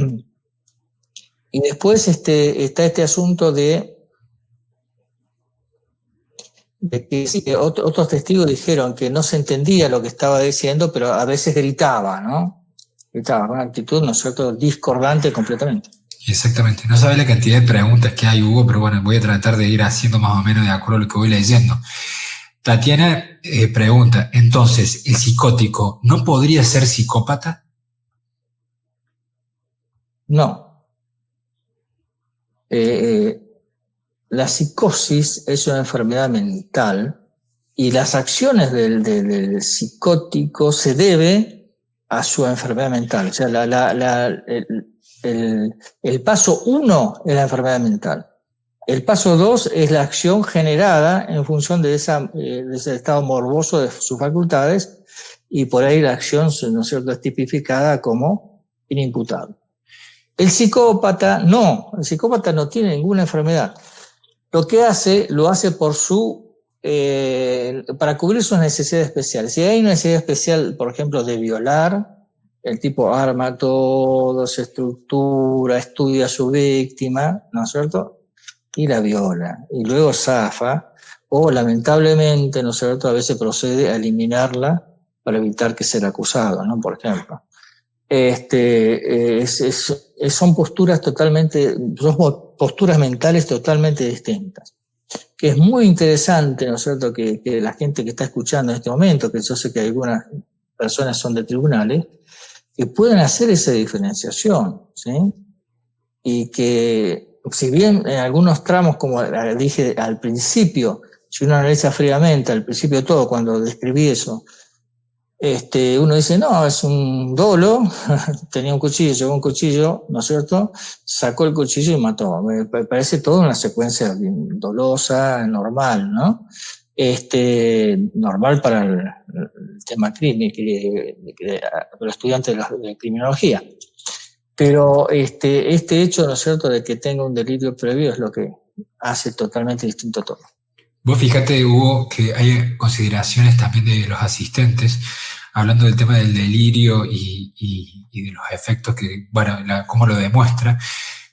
después está este asunto de que sí, que otros testigos dijeron que no se entendía lo que estaba diciendo, pero a veces gritaba, ¿no? Gritaba con una actitud, ¿no es cierto?, discordante completamente. Exactamente, no sabes la cantidad de preguntas que hay, Hugo, pero bueno, voy a tratar de ir haciendo más o menos de acuerdo a lo que voy leyendo. Tatiana pregunta, entonces, ¿el psicótico no podría ser psicópata? No. La psicosis es una enfermedad mental y las acciones del psicótico se debe a su enfermedad mental. O sea, el paso 1 es la enfermedad mental. El paso 2 es la acción generada en función de ese estado morboso de sus facultades, y por ahí la acción, ¿no es cierto?, es tipificada como inimputable. El psicópata no tiene ninguna enfermedad. Lo que hace, lo hace para cubrir sus necesidades especiales. Si hay una necesidad especial, por ejemplo, de violar, el tipo arma todo, se estructura, estudia a su víctima, ¿no es cierto?, y la viola, y luego zafa, o lamentablemente, ¿no es cierto?, a veces procede a eliminarla para evitar que sea el acusado, ¿no?, por ejemplo. Son posturas mentales totalmente distintas. Que es muy interesante, ¿no es cierto?, que la gente que está escuchando en este momento, que yo sé que algunas personas son de tribunales, que pueden hacer esa diferenciación, ¿sí? Y que, si bien en algunos tramos, como dije al principio, si uno analiza fríamente, al principio de todo, cuando describí eso, uno dice, no, es un dolo, tenía un cuchillo, llevó un cuchillo, ¿no es cierto?, sacó el cuchillo y mató. Me parece toda una secuencia dolosa, normal, ¿no? Normal para el tema crimen, para los estudiantes de criminología. Pero este hecho, ¿no es cierto?, de que tenga un delirio previo es lo que hace totalmente distinto todo. Vos fíjate, Hugo, que hay consideraciones también de los asistentes, hablando del tema del delirio y de los efectos que, bueno, cómo lo demuestra.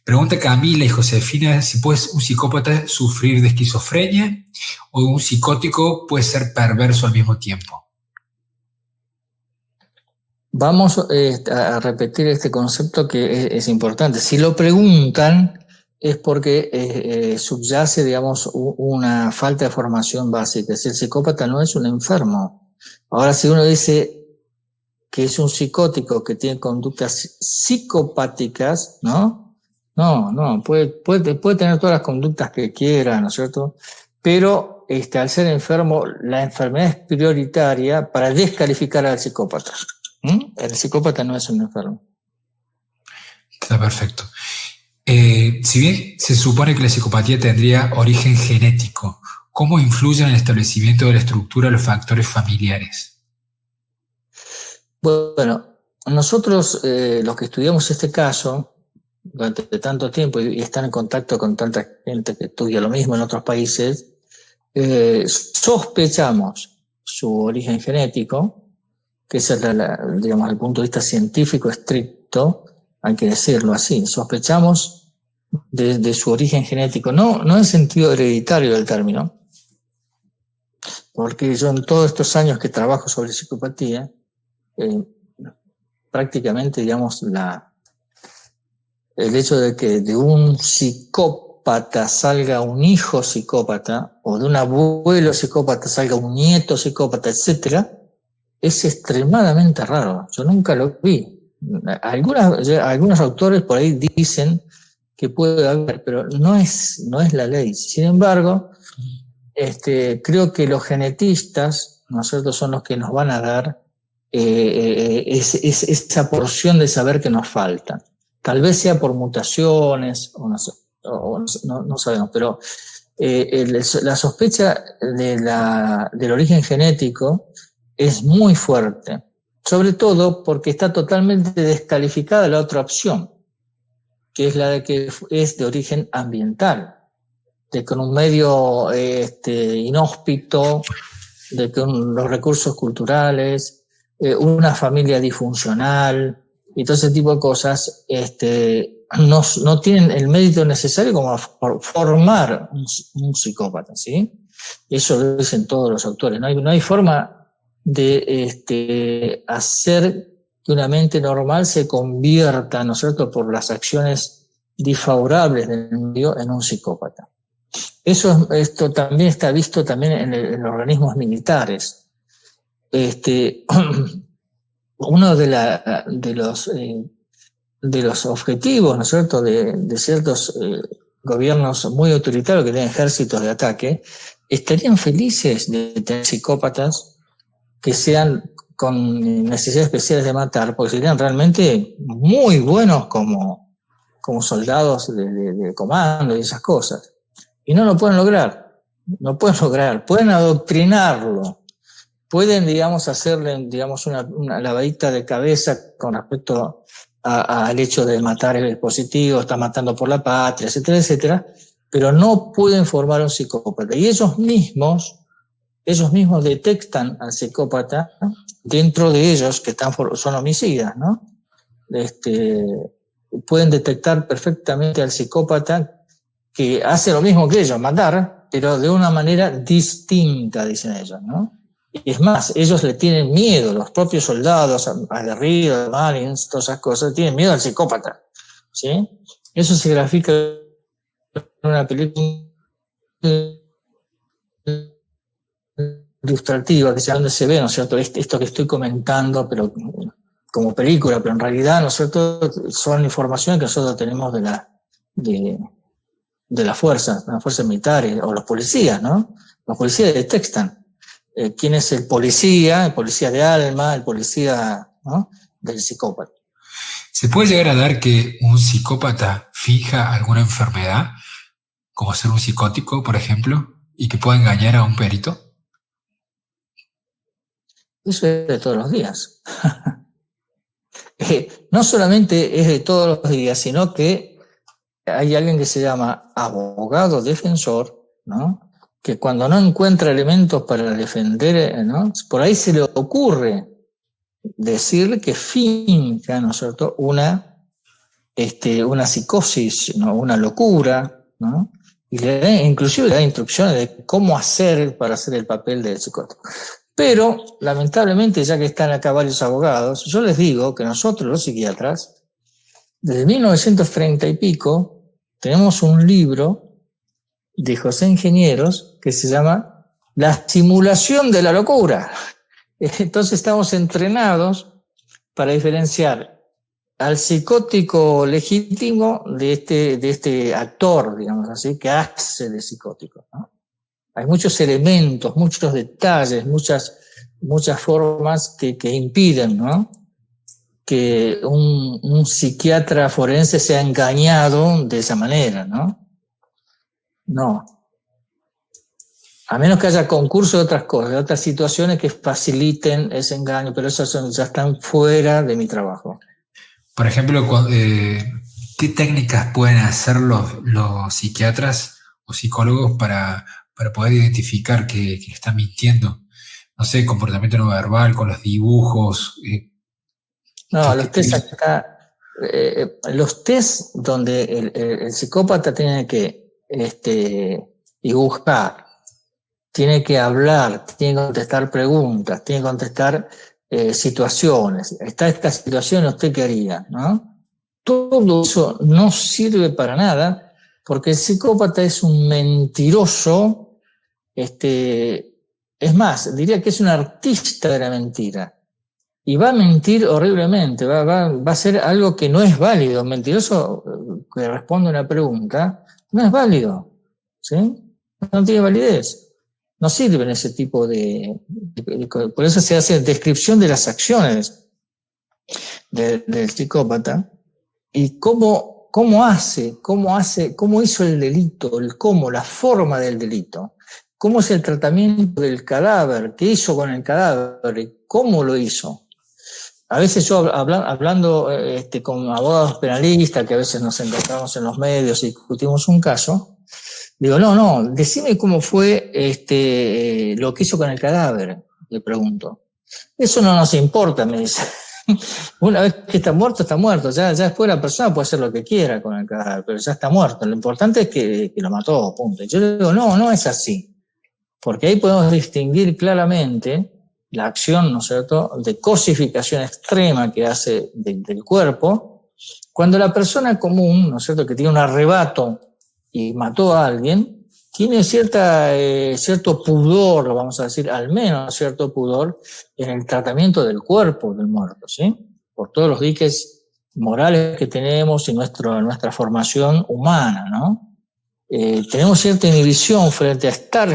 Pregunta Camila y Josefina si puede un psicópata sufrir de esquizofrenia o un psicótico puede ser perverso al mismo tiempo. Vamos a repetir este concepto que es importante. Si lo preguntan es porque subyace, digamos, una falta de formación básica. Si el psicópata no es un enfermo. Ahora, si uno dice que es un psicótico que tiene conductas psicopáticas, ¿no? No, puede tener todas las conductas que quiera, ¿no es cierto? Pero al ser enfermo, la enfermedad es prioritaria para descalificar al psicópata. El psicópata no es un enfermo. Está perfecto. Si bien se supone que la psicopatía tendría origen genético, ¿cómo influyen en el establecimiento de la estructura los factores familiares? Bueno, nosotros los que estudiamos este caso durante tanto tiempo y están en contacto con tanta gente que estudia lo mismo en otros países, sospechamos su origen genético, que ese es, digamos, desde el punto de vista científico estricto, hay que decirlo así, sospechamos de su origen genético, no en sentido hereditario del término, porque yo en todos estos años que trabajo sobre psicopatía, prácticamente, digamos, el hecho de que de un psicópata salga un hijo psicópata, o de un abuelo psicópata salga un nieto psicópata, etcétera, es extremadamente raro. Yo nunca lo vi. Algunos autores por ahí dicen que puede haber, pero no es la ley. Sin embargo, creo que los genetistas, ¿no es cierto?, son los que nos van a dar esa porción de saber que nos falta. Tal vez sea por mutaciones, o no sabemos, pero la sospecha del origen genético es muy fuerte, sobre todo porque está totalmente descalificada la otra opción, que es la de que es de origen ambiental, de con un medio inhóspito, de con los recursos culturales, una familia disfuncional y todo ese tipo de cosas, no tienen el mérito necesario como formar un psicópata, ¿sí? Eso lo dicen todos los autores. No hay forma de hacer que una mente normal se convierta, ¿no es cierto?, por las acciones disfavorables del medio en un psicópata. Esto también está visto también en organismos militares. Uno de los objetivos, ¿no es cierto?, de ciertos gobiernos muy autoritarios que tienen ejércitos de ataque, estarían felices de tener psicópatas que sean con necesidades especiales de matar, porque serían realmente muy buenos como soldados de comando y esas cosas. Y no lo pueden lograr, pueden adoctrinarlo, pueden, digamos, hacerle, digamos, una lavadita de cabeza con respecto al hecho de matar el dispositivo, está matando por la patria, etcétera, etcétera, pero no pueden formar un psicópata. Y ellos mismos detectan al psicópata dentro de ellos, que son homicidas, ¿no? Pueden detectar perfectamente al psicópata que hace lo mismo que ellos, matar, pero de una manera distinta, dicen ellos, ¿no? Y es más, ellos le tienen miedo, los propios soldados aguerridos, marines, todas esas cosas, tienen miedo al psicópata, ¿sí? Eso se grafica en una película ilustrativa, que es donde se ve, ¿no es cierto?, esto que estoy comentando, pero como película, pero en realidad, ¿no es cierto?, son informaciones que nosotros tenemos de las fuerzas militares, o los policías, ¿no? Los policías detectan quién es el policía de alma, el policía, ¿no?, del psicópata. ¿Se puede llegar a dar que un psicópata finja alguna enfermedad, como ser un psicótico, por ejemplo, y que pueda engañar a un perito? Eso es de todos los días. No solamente es de todos los días, sino que hay alguien que se llama abogado defensor, ¿no?, que cuando no encuentra elementos para defender, ¿no?, por ahí se le ocurre decirle que finja, ¿no es cierto?, una psicosis, ¿no?, una locura, ¿no?, y inclusive le da instrucciones de cómo hacer para hacer el papel del psicótico. Pero, lamentablemente, ya que están acá varios abogados, yo les digo que nosotros, los psiquiatras, desde 1930 y pico, tenemos un libro de José Ingenieros que se llama La simulación de la locura. Entonces estamos entrenados para diferenciar al psicótico legítimo de este actor, digamos así, que hace de psicótico, ¿no? Hay muchos elementos, muchos detalles, muchas formas que impiden, ¿no?, que un psiquiatra forense sea engañado de esa manera, ¿no? No. A menos que haya concurso de otras cosas, de otras situaciones que faciliten ese engaño, pero esas ya están fuera de mi trabajo. Por ejemplo, ¿qué técnicas pueden hacer los psiquiatras o psicólogos para poder identificar que están mintiendo? No sé, comportamiento no verbal, con los dibujos. No, los test acá, los test donde el psicópata tiene que dibujar, tiene que hablar, tiene que contestar preguntas, tiene que contestar situaciones. Está esta situación, ¿usted qué haría?, ¿no? Todo eso no sirve para nada porque el psicópata es un mentiroso, es más, diría que es un artista de la mentira. Y va a mentir horriblemente, va a hacer algo que no es válido. Un mentiroso que responde a una pregunta no es válido, ¿sí? No tiene validez. No sirven ese tipo por eso se hace descripción de las acciones del psicópata y cómo cómo hizo el delito, el cómo, la forma del delito, cómo es el tratamiento del cadáver, qué hizo con el cadáver, cómo lo hizo. A veces yo hablando con abogados penalistas, que a veces nos encontramos en los medios y discutimos un caso, digo, no, decime cómo fue lo que hizo con el cadáver, le pregunto. Eso no nos importa, me dice. Una vez que está muerto, ya después la persona puede hacer lo que quiera con el cadáver, pero ya está muerto. Lo importante es que lo mató, punto. Y yo le digo, no es así, porque ahí podemos distinguir claramente la acción, ¿no es cierto?, de cosificación extrema que hace del cuerpo, cuando la persona común, ¿no es cierto?, que tiene un arrebato y mató a alguien, tiene cierto pudor, vamos a decir, al menos cierto pudor en el tratamiento del cuerpo del muerto, ¿sí? Por todos los diques morales que tenemos y nuestra formación humana, ¿no? Tenemos cierta inhibición frente a estar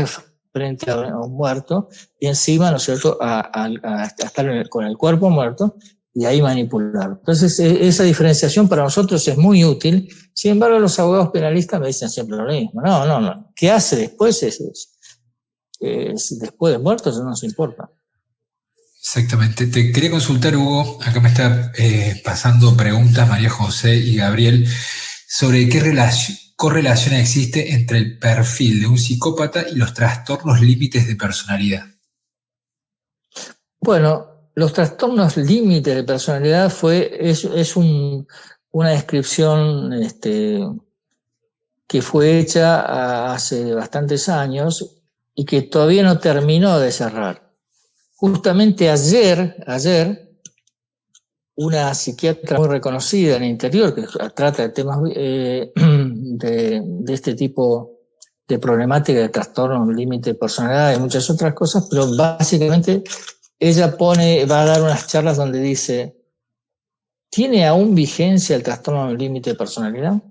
frente a un muerto y encima, ¿no es cierto?, a estar con el cuerpo muerto y ahí manipular. Entonces, esa diferenciación para nosotros es muy útil. Sin embargo, los abogados penalistas me dicen siempre lo mismo. No. ¿Qué hace después? Después de muerto, eso no nos importa. Exactamente. Te quería consultar, Hugo, acá me está pasando preguntas María José y Gabriel, sobre qué correlación existe entre el perfil de un psicópata y los trastornos límites de personalidad. Bueno, los trastornos límites de personalidad es una descripción que fue hecha hace bastantes años y que todavía no terminó de cerrar. Justamente ayer, una psiquiatra muy reconocida en el interior, que trata de temas de este tipo de problemática de trastorno, límite de personalidad y muchas otras cosas, pero básicamente ella va a dar unas charlas donde dice, ¿tiene aún vigencia el trastorno límite de personalidad?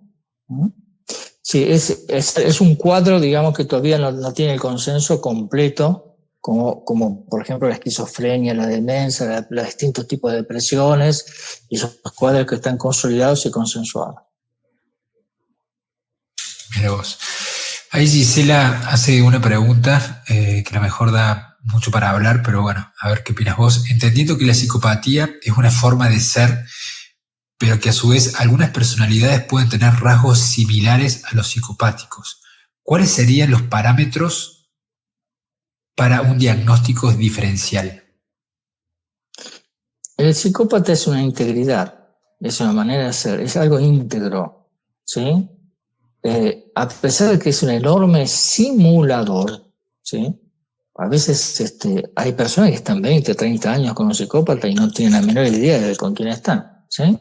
Sí, es un cuadro, digamos, que todavía no tiene el consenso completo, como por ejemplo la esquizofrenia, la demencia, los distintos tipos de depresiones, y esos cuadros que están consolidados y consensuados. Mira vos. Ahí Gisela hace una pregunta que a lo mejor da mucho para hablar, pero bueno, a ver qué opinas vos. Entendiendo que la psicopatía es una forma de ser, pero que a su vez algunas personalidades pueden tener rasgos similares a los psicopáticos, ¿cuáles serían los parámetros para un diagnóstico diferencial? El psicópata es una integridad, es una manera de ser, es algo íntegro, ¿sí? A pesar de que es un enorme simulador, ¿sí? A veces hay personas que están 20, 30 años con un psicópata y no tienen la menor idea de con quién están, ¿sí?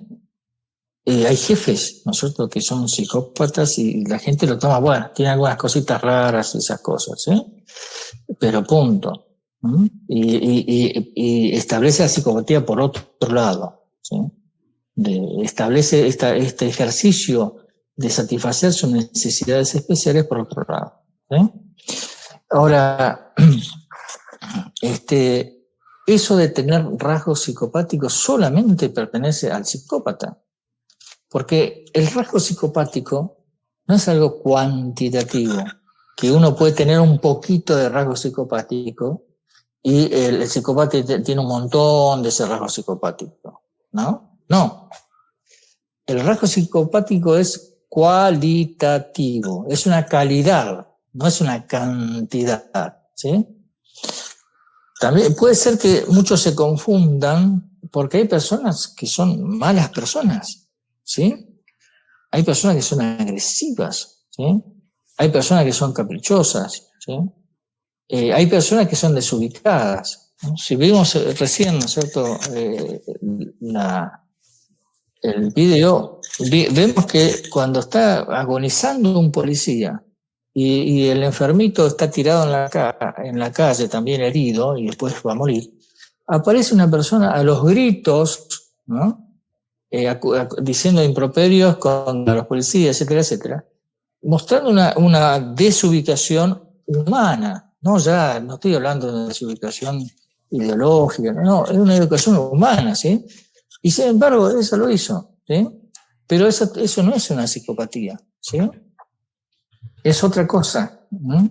Hay jefes, ¿no es cierto?, que son psicópatas y la gente lo toma, bueno, tiene algunas cositas raras y esas cosas, ¿sí? Pero punto. Y establece la psicopatía por otro lado, ¿sí? Establece este ejercicio de satisfacer sus necesidades especiales por otro lado, ¿sí? Ahora, eso de tener rasgos psicopáticos solamente pertenece al psicópata, porque el rasgo psicopático no es algo cuantitativo, que uno puede tener un poquito de rasgo psicopático y el psicópata tiene un montón de ese rasgo psicopático, ¿no? No. El rasgo psicopático es cualitativo, es una calidad, no es una cantidad, ¿sí? También puede ser que muchos se confundan porque hay personas que son malas personas, ¿sí? Hay personas que son agresivas, ¿sí? Hay personas que son caprichosas, ¿sí? Hay personas que son desubicadas, ¿no? Si vimos recién, ¿no es cierto?, el video, vemos que cuando está agonizando un policía y el enfermito está tirado en la calle, también herido, y después va a morir, aparece una persona a los gritos, ¿no?, diciendo improperios contra los policías, etcétera, etcétera, mostrando una desubicación humana. No estoy hablando de una desubicación ideológica, no, es una educación humana, ¿sí? Y sin embargo, eso lo hizo, ¿sí? Pero eso no es una psicopatía, ¿sí? Es otra cosa, ¿no?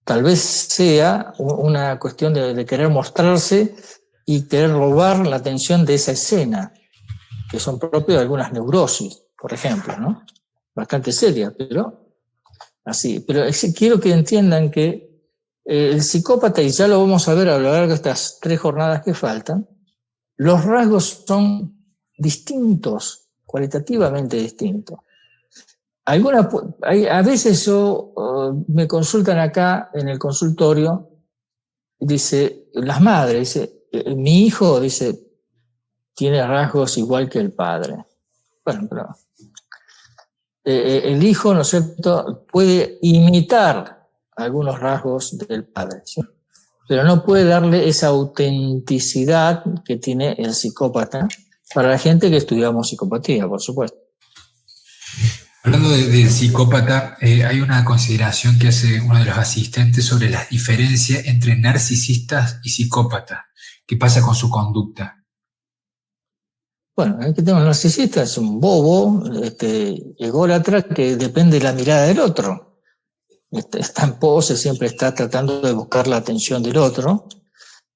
Tal vez sea una cuestión de querer mostrarse y querer robar la atención de esa escena, que son propios de algunas neurosis, por ejemplo, ¿no? Bastante serias, pero así. Pero quiero que entiendan que el psicópata, y ya lo vamos a ver a lo largo de estas 3 jornadas que faltan, los rasgos son distintos, cualitativamente distintos. A veces me consultan acá en el consultorio, dice, las madres, dice, mi hijo, dice, tiene rasgos igual que el padre. Bueno, pero el hijo, ¿no es cierto?, puede imitar algunos rasgos del padre, ¿sí? Pero no puede darle esa autenticidad que tiene el psicópata para la gente que estudiamos psicopatía, por supuesto. Hablando de psicópata, hay una consideración que hace uno de los asistentes sobre las diferencias entre narcisistas y psicópatas. ¿Qué pasa con su conducta? Bueno, el que tenemos narcisista es un bobo, ególatra, que depende de la mirada del otro. Está en pose, siempre está tratando de buscar la atención del otro.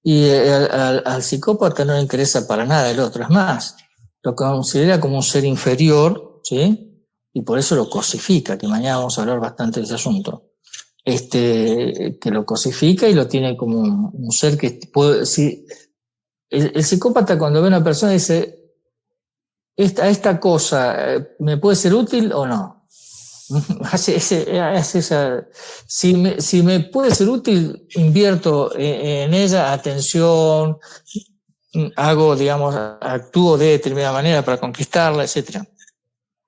Y al psicópata no le interesa para nada el otro. Es más, lo considera como un ser inferior, ¿sí? Y por eso lo cosifica, que mañana vamos a hablar bastante de ese asunto. Que lo cosifica y lo tiene como un ser que puede... Si, el psicópata cuando ve a una persona dice, esta cosa, ¿me puede ser útil o no? Hace esa, si me puede ser útil, invierto en ella atención, hago, digamos, actúo de determinada manera para conquistarla, etc.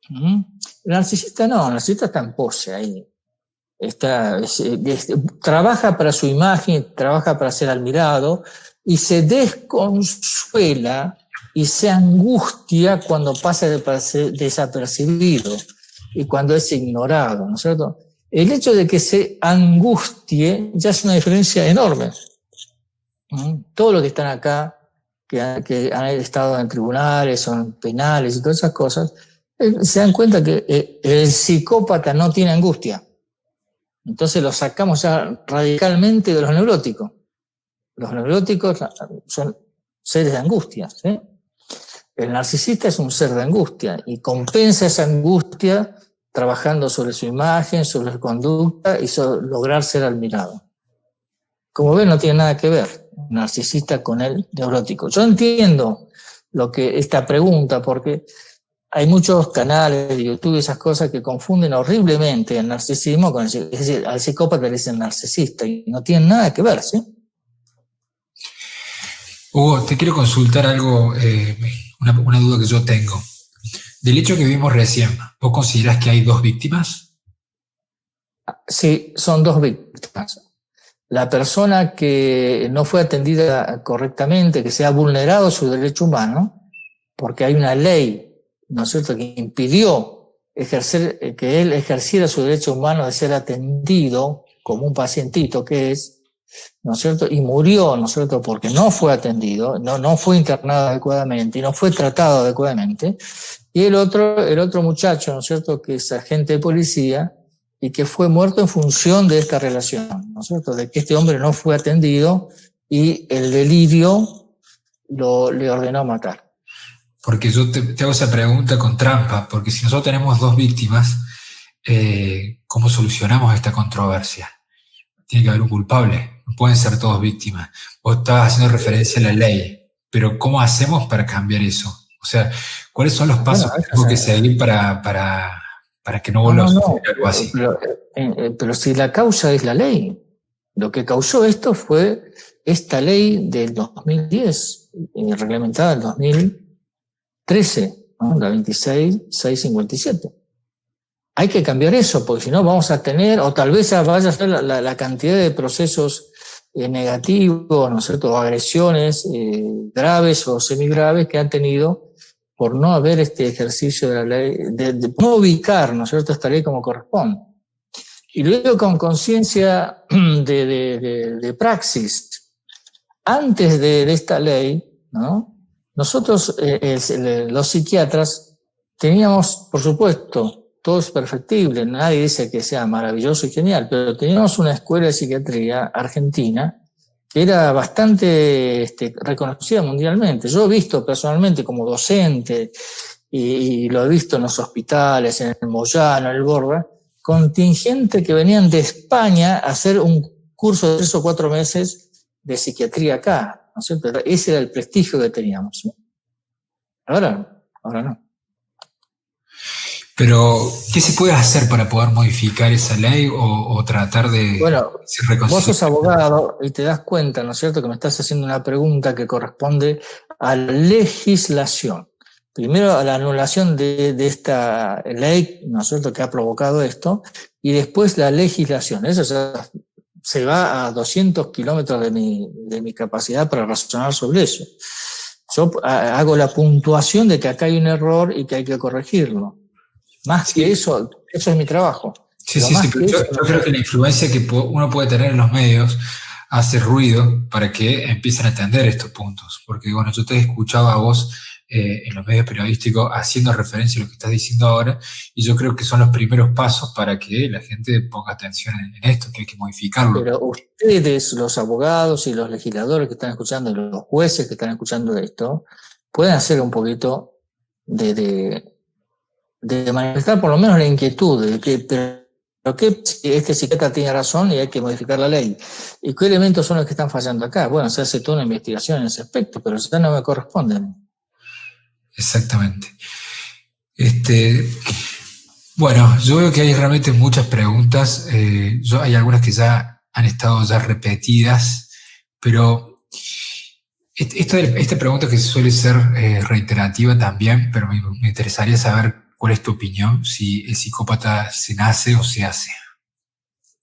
El narcisista no, el narcisista está en pose ahí. Trabaja para su imagen, trabaja para ser admirado y se desconsuela y se angustia cuando pasa desapercibido y cuando es ignorado, ¿no es cierto? El hecho de que se angustie ya es una diferencia enorme. Todos los que están acá, que han estado en tribunales o en penales y todas esas cosas, se dan cuenta que el psicópata no tiene angustia. Entonces lo sacamos ya radicalmente de los neuróticos. Los neuróticos son seres de angustia, ¿sí? El narcisista es un ser de angustia y compensa esa angustia trabajando sobre su imagen, sobre su conducta y sobre lograr ser admirado. Como ven, no tiene nada que ver el narcisista con el neurótico. Yo entiendo esta pregunta porque hay muchos canales de YouTube y esas cosas que confunden horriblemente el narcisismo con es decir, al psicópata le dicen narcisista y no tienen nada que ver, ¿sí? Hugo, te quiero consultar algo, una duda que yo tengo. Del hecho que vimos recién, ¿vos considerás que hay 2 víctimas? Sí, son 2 víctimas. La persona que no fue atendida correctamente, que se ha vulnerado su derecho humano, porque hay una ley, ¿no es cierto?, que impidió que él ejerciera su derecho humano de ser atendido como un pacientito que es, ¿no es cierto?, y murió, ¿no es cierto?, porque no fue atendido, no fue internado adecuadamente y no fue tratado adecuadamente. Y el otro muchacho, ¿no es cierto?, que es agente de policía y que fue muerto en función de esta relación, ¿no es cierto?, de que este hombre no fue atendido y el delirio le ordenó matar. Porque yo te hago esa pregunta con trampa, porque si nosotros tenemos 2 víctimas, ¿cómo solucionamos esta controversia? Tiene que haber un culpable, no pueden ser todos víctimas. Vos estabas haciendo referencia a la ley, pero ¿cómo hacemos para cambiar eso? O sea, ¿cuáles son los pasos que tengo que seguir para que no vuelva a suceder algo así? Pero si la causa es la ley, lo que causó esto fue esta ley del 2010, reglamentada en 2013, ¿no? La 26.657. Hay que cambiar eso, porque si no vamos a tener, o tal vez vaya a ser la cantidad de procesos negativos, ¿no es cierto?, o agresiones graves o semigraves que han tenido por no haber este ejercicio de la ley, de no ubicar, ¿no es cierto?, esta ley como corresponde. Y luego con conciencia de praxis. Antes de esta ley, ¿no?, nosotros, los psiquiatras, teníamos, por supuesto, todo es perfectible, nadie dice que sea maravilloso y genial, pero teníamos una escuela de psiquiatría argentina que era bastante reconocida mundialmente. Yo he visto personalmente como docente, y lo he visto en los hospitales, en el Moyano, en el Borba, contingente que venían de España a hacer un curso de 3 o 4 meses de psiquiatría acá, ¿no es cierto? Ese era el prestigio que teníamos, ¿no? Ahora no. Pero, ¿qué se puede hacer para poder modificar esa ley o tratar de... Bueno, vos sos abogado y te das cuenta, ¿no es cierto?, que me estás haciendo una pregunta que corresponde a la legislación. Primero a la anulación de esta ley, ¿no es cierto?, que ha provocado esto, y después la legislación. Eso se va a 200 kilómetros de mi capacidad para razonar sobre eso. Yo hago la puntuación de que acá hay un error y que hay que corregirlo. Más que eso es mi trabajo. Sí, pero yo creo que la influencia que uno puede tener en los medios hace ruido para que empiecen a entender estos puntos. Porque, bueno, yo te escuchaba a vos en los medios periodísticos haciendo referencia a lo que estás diciendo ahora, y yo creo que son los primeros pasos para que la gente ponga atención en esto, que hay que modificarlo. Pero ustedes, los abogados y los legisladores que están escuchando, y los jueces que están escuchando esto, pueden hacer un poquito de manifestar por lo menos la inquietud de que, pero que este psiquiatra tiene razón y hay que modificar la ley. ¿Y qué elementos son los que están fallando acá? Bueno, se hace toda una investigación en ese aspecto, pero ya no me corresponden. Exactamente. Bueno, yo veo que hay realmente muchas preguntas. Hay algunas que ya han estado ya repetidas, pero esta pregunta que suele ser reiterativa también, pero me interesaría saber cuál es tu opinión, si el psicópata se nace o se hace.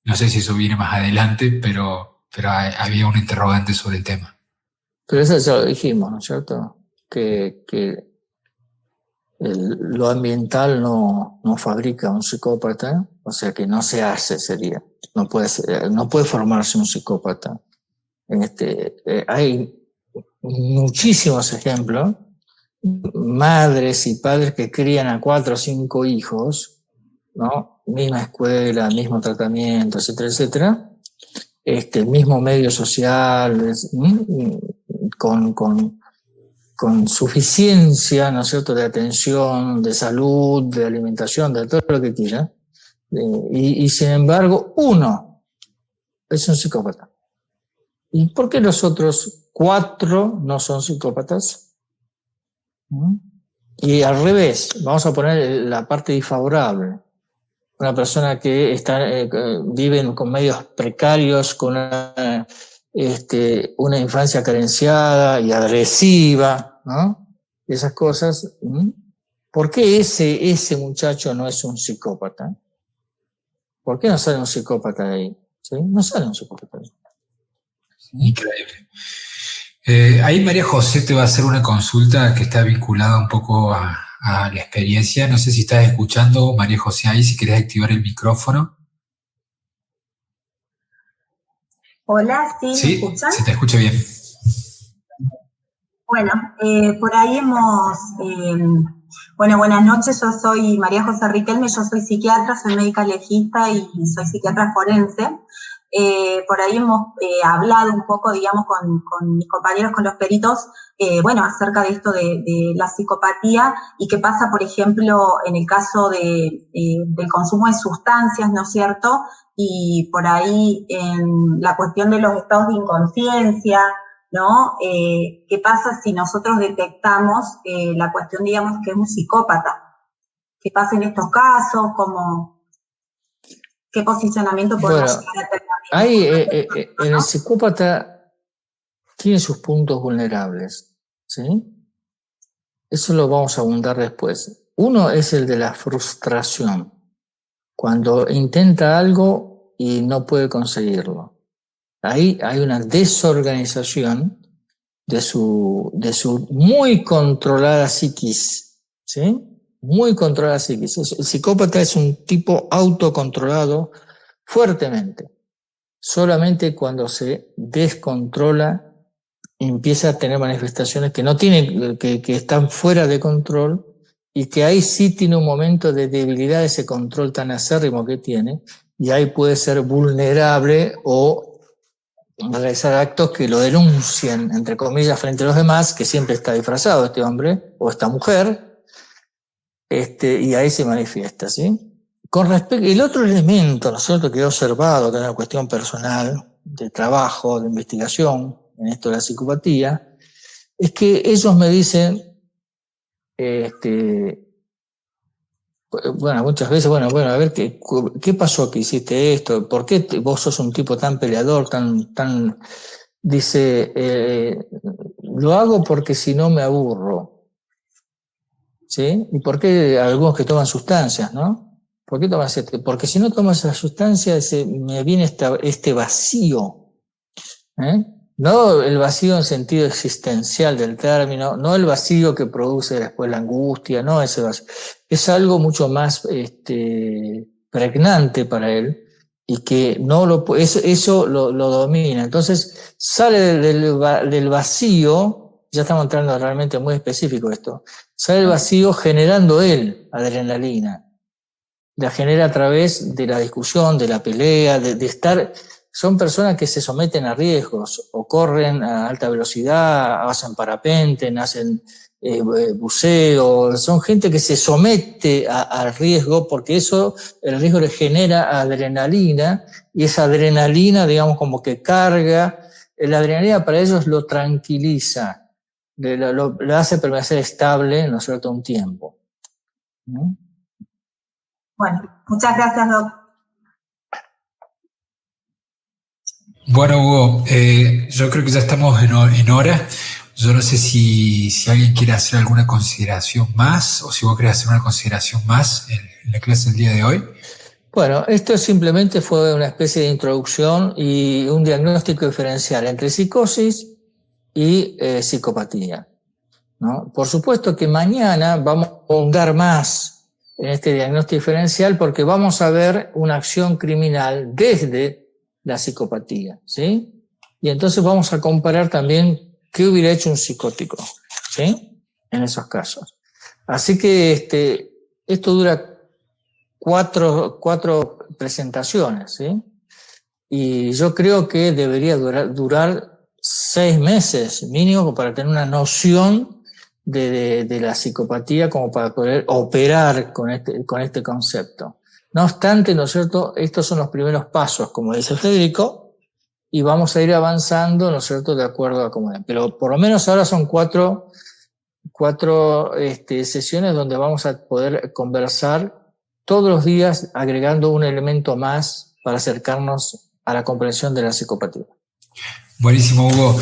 No sé si eso viene más adelante, pero había un interrogante sobre el tema. Pero eso ya lo dijimos, ¿no es cierto? Que lo ambiental no fabrica un psicópata, o sea que no se hace, sería. No puede formarse un psicópata. Hay muchísimos ejemplos, madres y padres que crían a 4 o 5 hijos, ¿no? Misma escuela, mismo tratamiento, etcétera, etcétera. Mismo medio social, con suficiencia, ¿no es cierto?, de atención, de salud, de alimentación, de todo lo que quiera. Y sin embargo, uno es un psicópata. ¿Y por qué los otros 4 no son psicópatas? Y al revés, vamos a poner la parte disfavorable. Una persona que vive con medios precarios, con una infancia carenciada y agresiva, ¿no? Esas cosas. ¿Por qué ese muchacho no es un psicópata? ¿Por qué no sale un psicópata de ahí? ¿Sí? No sale un psicópata de ahí. ¿Sí? Increíble. Ahí María José te va a hacer una consulta que está vinculada un poco a la experiencia. No sé si estás escuchando, María José, ahí, si querés activar el micrófono. Hola, ¿sí? ¿Me escuchan? Sí, te escucho bien. Bueno, por ahí buenas noches, yo soy María José Riquelme, yo soy psiquiatra, soy médica legista y soy psiquiatra forense. Por ahí hemos hablado un poco, digamos, con mis compañeros, con los peritos, acerca de esto de la psicopatía y qué pasa, por ejemplo, en el caso del consumo de sustancias, ¿no es cierto? Y por ahí en la cuestión de los estados de inconsciencia, ¿no? ¿Qué pasa si nosotros detectamos la cuestión, digamos, que es un psicópata? ¿Qué pasa en estos casos? ¿Qué posicionamiento podemos llegar a tener? El psicópata tiene sus puntos vulnerables, ¿sí? Eso lo vamos a abundar después. Uno es el de la frustración, cuando intenta algo y no puede conseguirlo. Ahí hay una desorganización de su muy controlada psiquis, ¿sí? Muy controlada psiquis. El psicópata es un tipo autocontrolado fuertemente. Solamente cuando se descontrola empieza a tener manifestaciones que no tienen, que están fuera de control y que ahí sí tiene un momento de debilidad, ese control tan acérrimo que tiene, y ahí puede ser vulnerable o realizar actos que lo denuncien, entre comillas, frente a los demás, que siempre está disfrazado este hombre o esta mujer, y ahí se manifiesta, ¿sí? Con respecto, el otro elemento, ¿no es cierto?, que he observado, que es una cuestión personal, de trabajo, de investigación, en esto de la psicopatía, es que ellos me dicen, bueno, muchas veces, bueno, a ver, ¿qué pasó que hiciste esto? ¿Por qué vos sos un tipo tan peleador, dice, lo hago porque si no me aburro, ¿sí? ¿Y por qué algunos que toman sustancias, no? ¿Por qué tomas Porque si no tomas esa sustancia, me viene este vacío, ¿eh? No el vacío en sentido existencial del término, no el vacío que produce después la angustia, no ese vacío. Es algo mucho más pregnante para él y que eso lo domina. Entonces sale del vacío, ya estamos entrando realmente muy específico esto, sale del vacío generando él adrenalina. La genera a través de la discusión, de la pelea, de estar... Son personas que se someten a riesgos, o corren a alta velocidad, hacen parapente, hacen buceo, son gente que se somete al riesgo porque el riesgo le genera adrenalina, y esa adrenalina, digamos, como que carga, la adrenalina para ellos lo tranquiliza, lo hace permanecer estable, ¿no es cierto?, un tiempo. ¿No? Bueno, muchas gracias, Doc. Bueno, Hugo, yo creo que ya estamos en hora. Yo no sé si alguien quiere hacer alguna consideración más, o si vos querés hacer una consideración más en la clase del día de hoy. Bueno, esto simplemente fue una especie de introducción y un diagnóstico diferencial entre psicosis y psicopatía, ¿no? Por supuesto que mañana vamos a ahondar más en este diagnóstico diferencial porque vamos a ver una acción criminal desde la psicopatía, ¿sí? Y entonces vamos a comparar también qué hubiera hecho un psicótico, ¿sí? En esos casos. Así que esto dura cuatro presentaciones, ¿sí? Y yo creo que debería durar 6 meses mínimo para tener una noción de la psicopatía, como para poder operar con este concepto. No obstante, ¿no es cierto?, estos son los primeros pasos, como dice Federico, y vamos a ir avanzando, ¿no es cierto?, de acuerdo a cómo. Pero por lo menos ahora son cuatro sesiones donde vamos a poder conversar todos los días, agregando un elemento más para acercarnos a la comprensión de la psicopatía. Buenísimo, Hugo.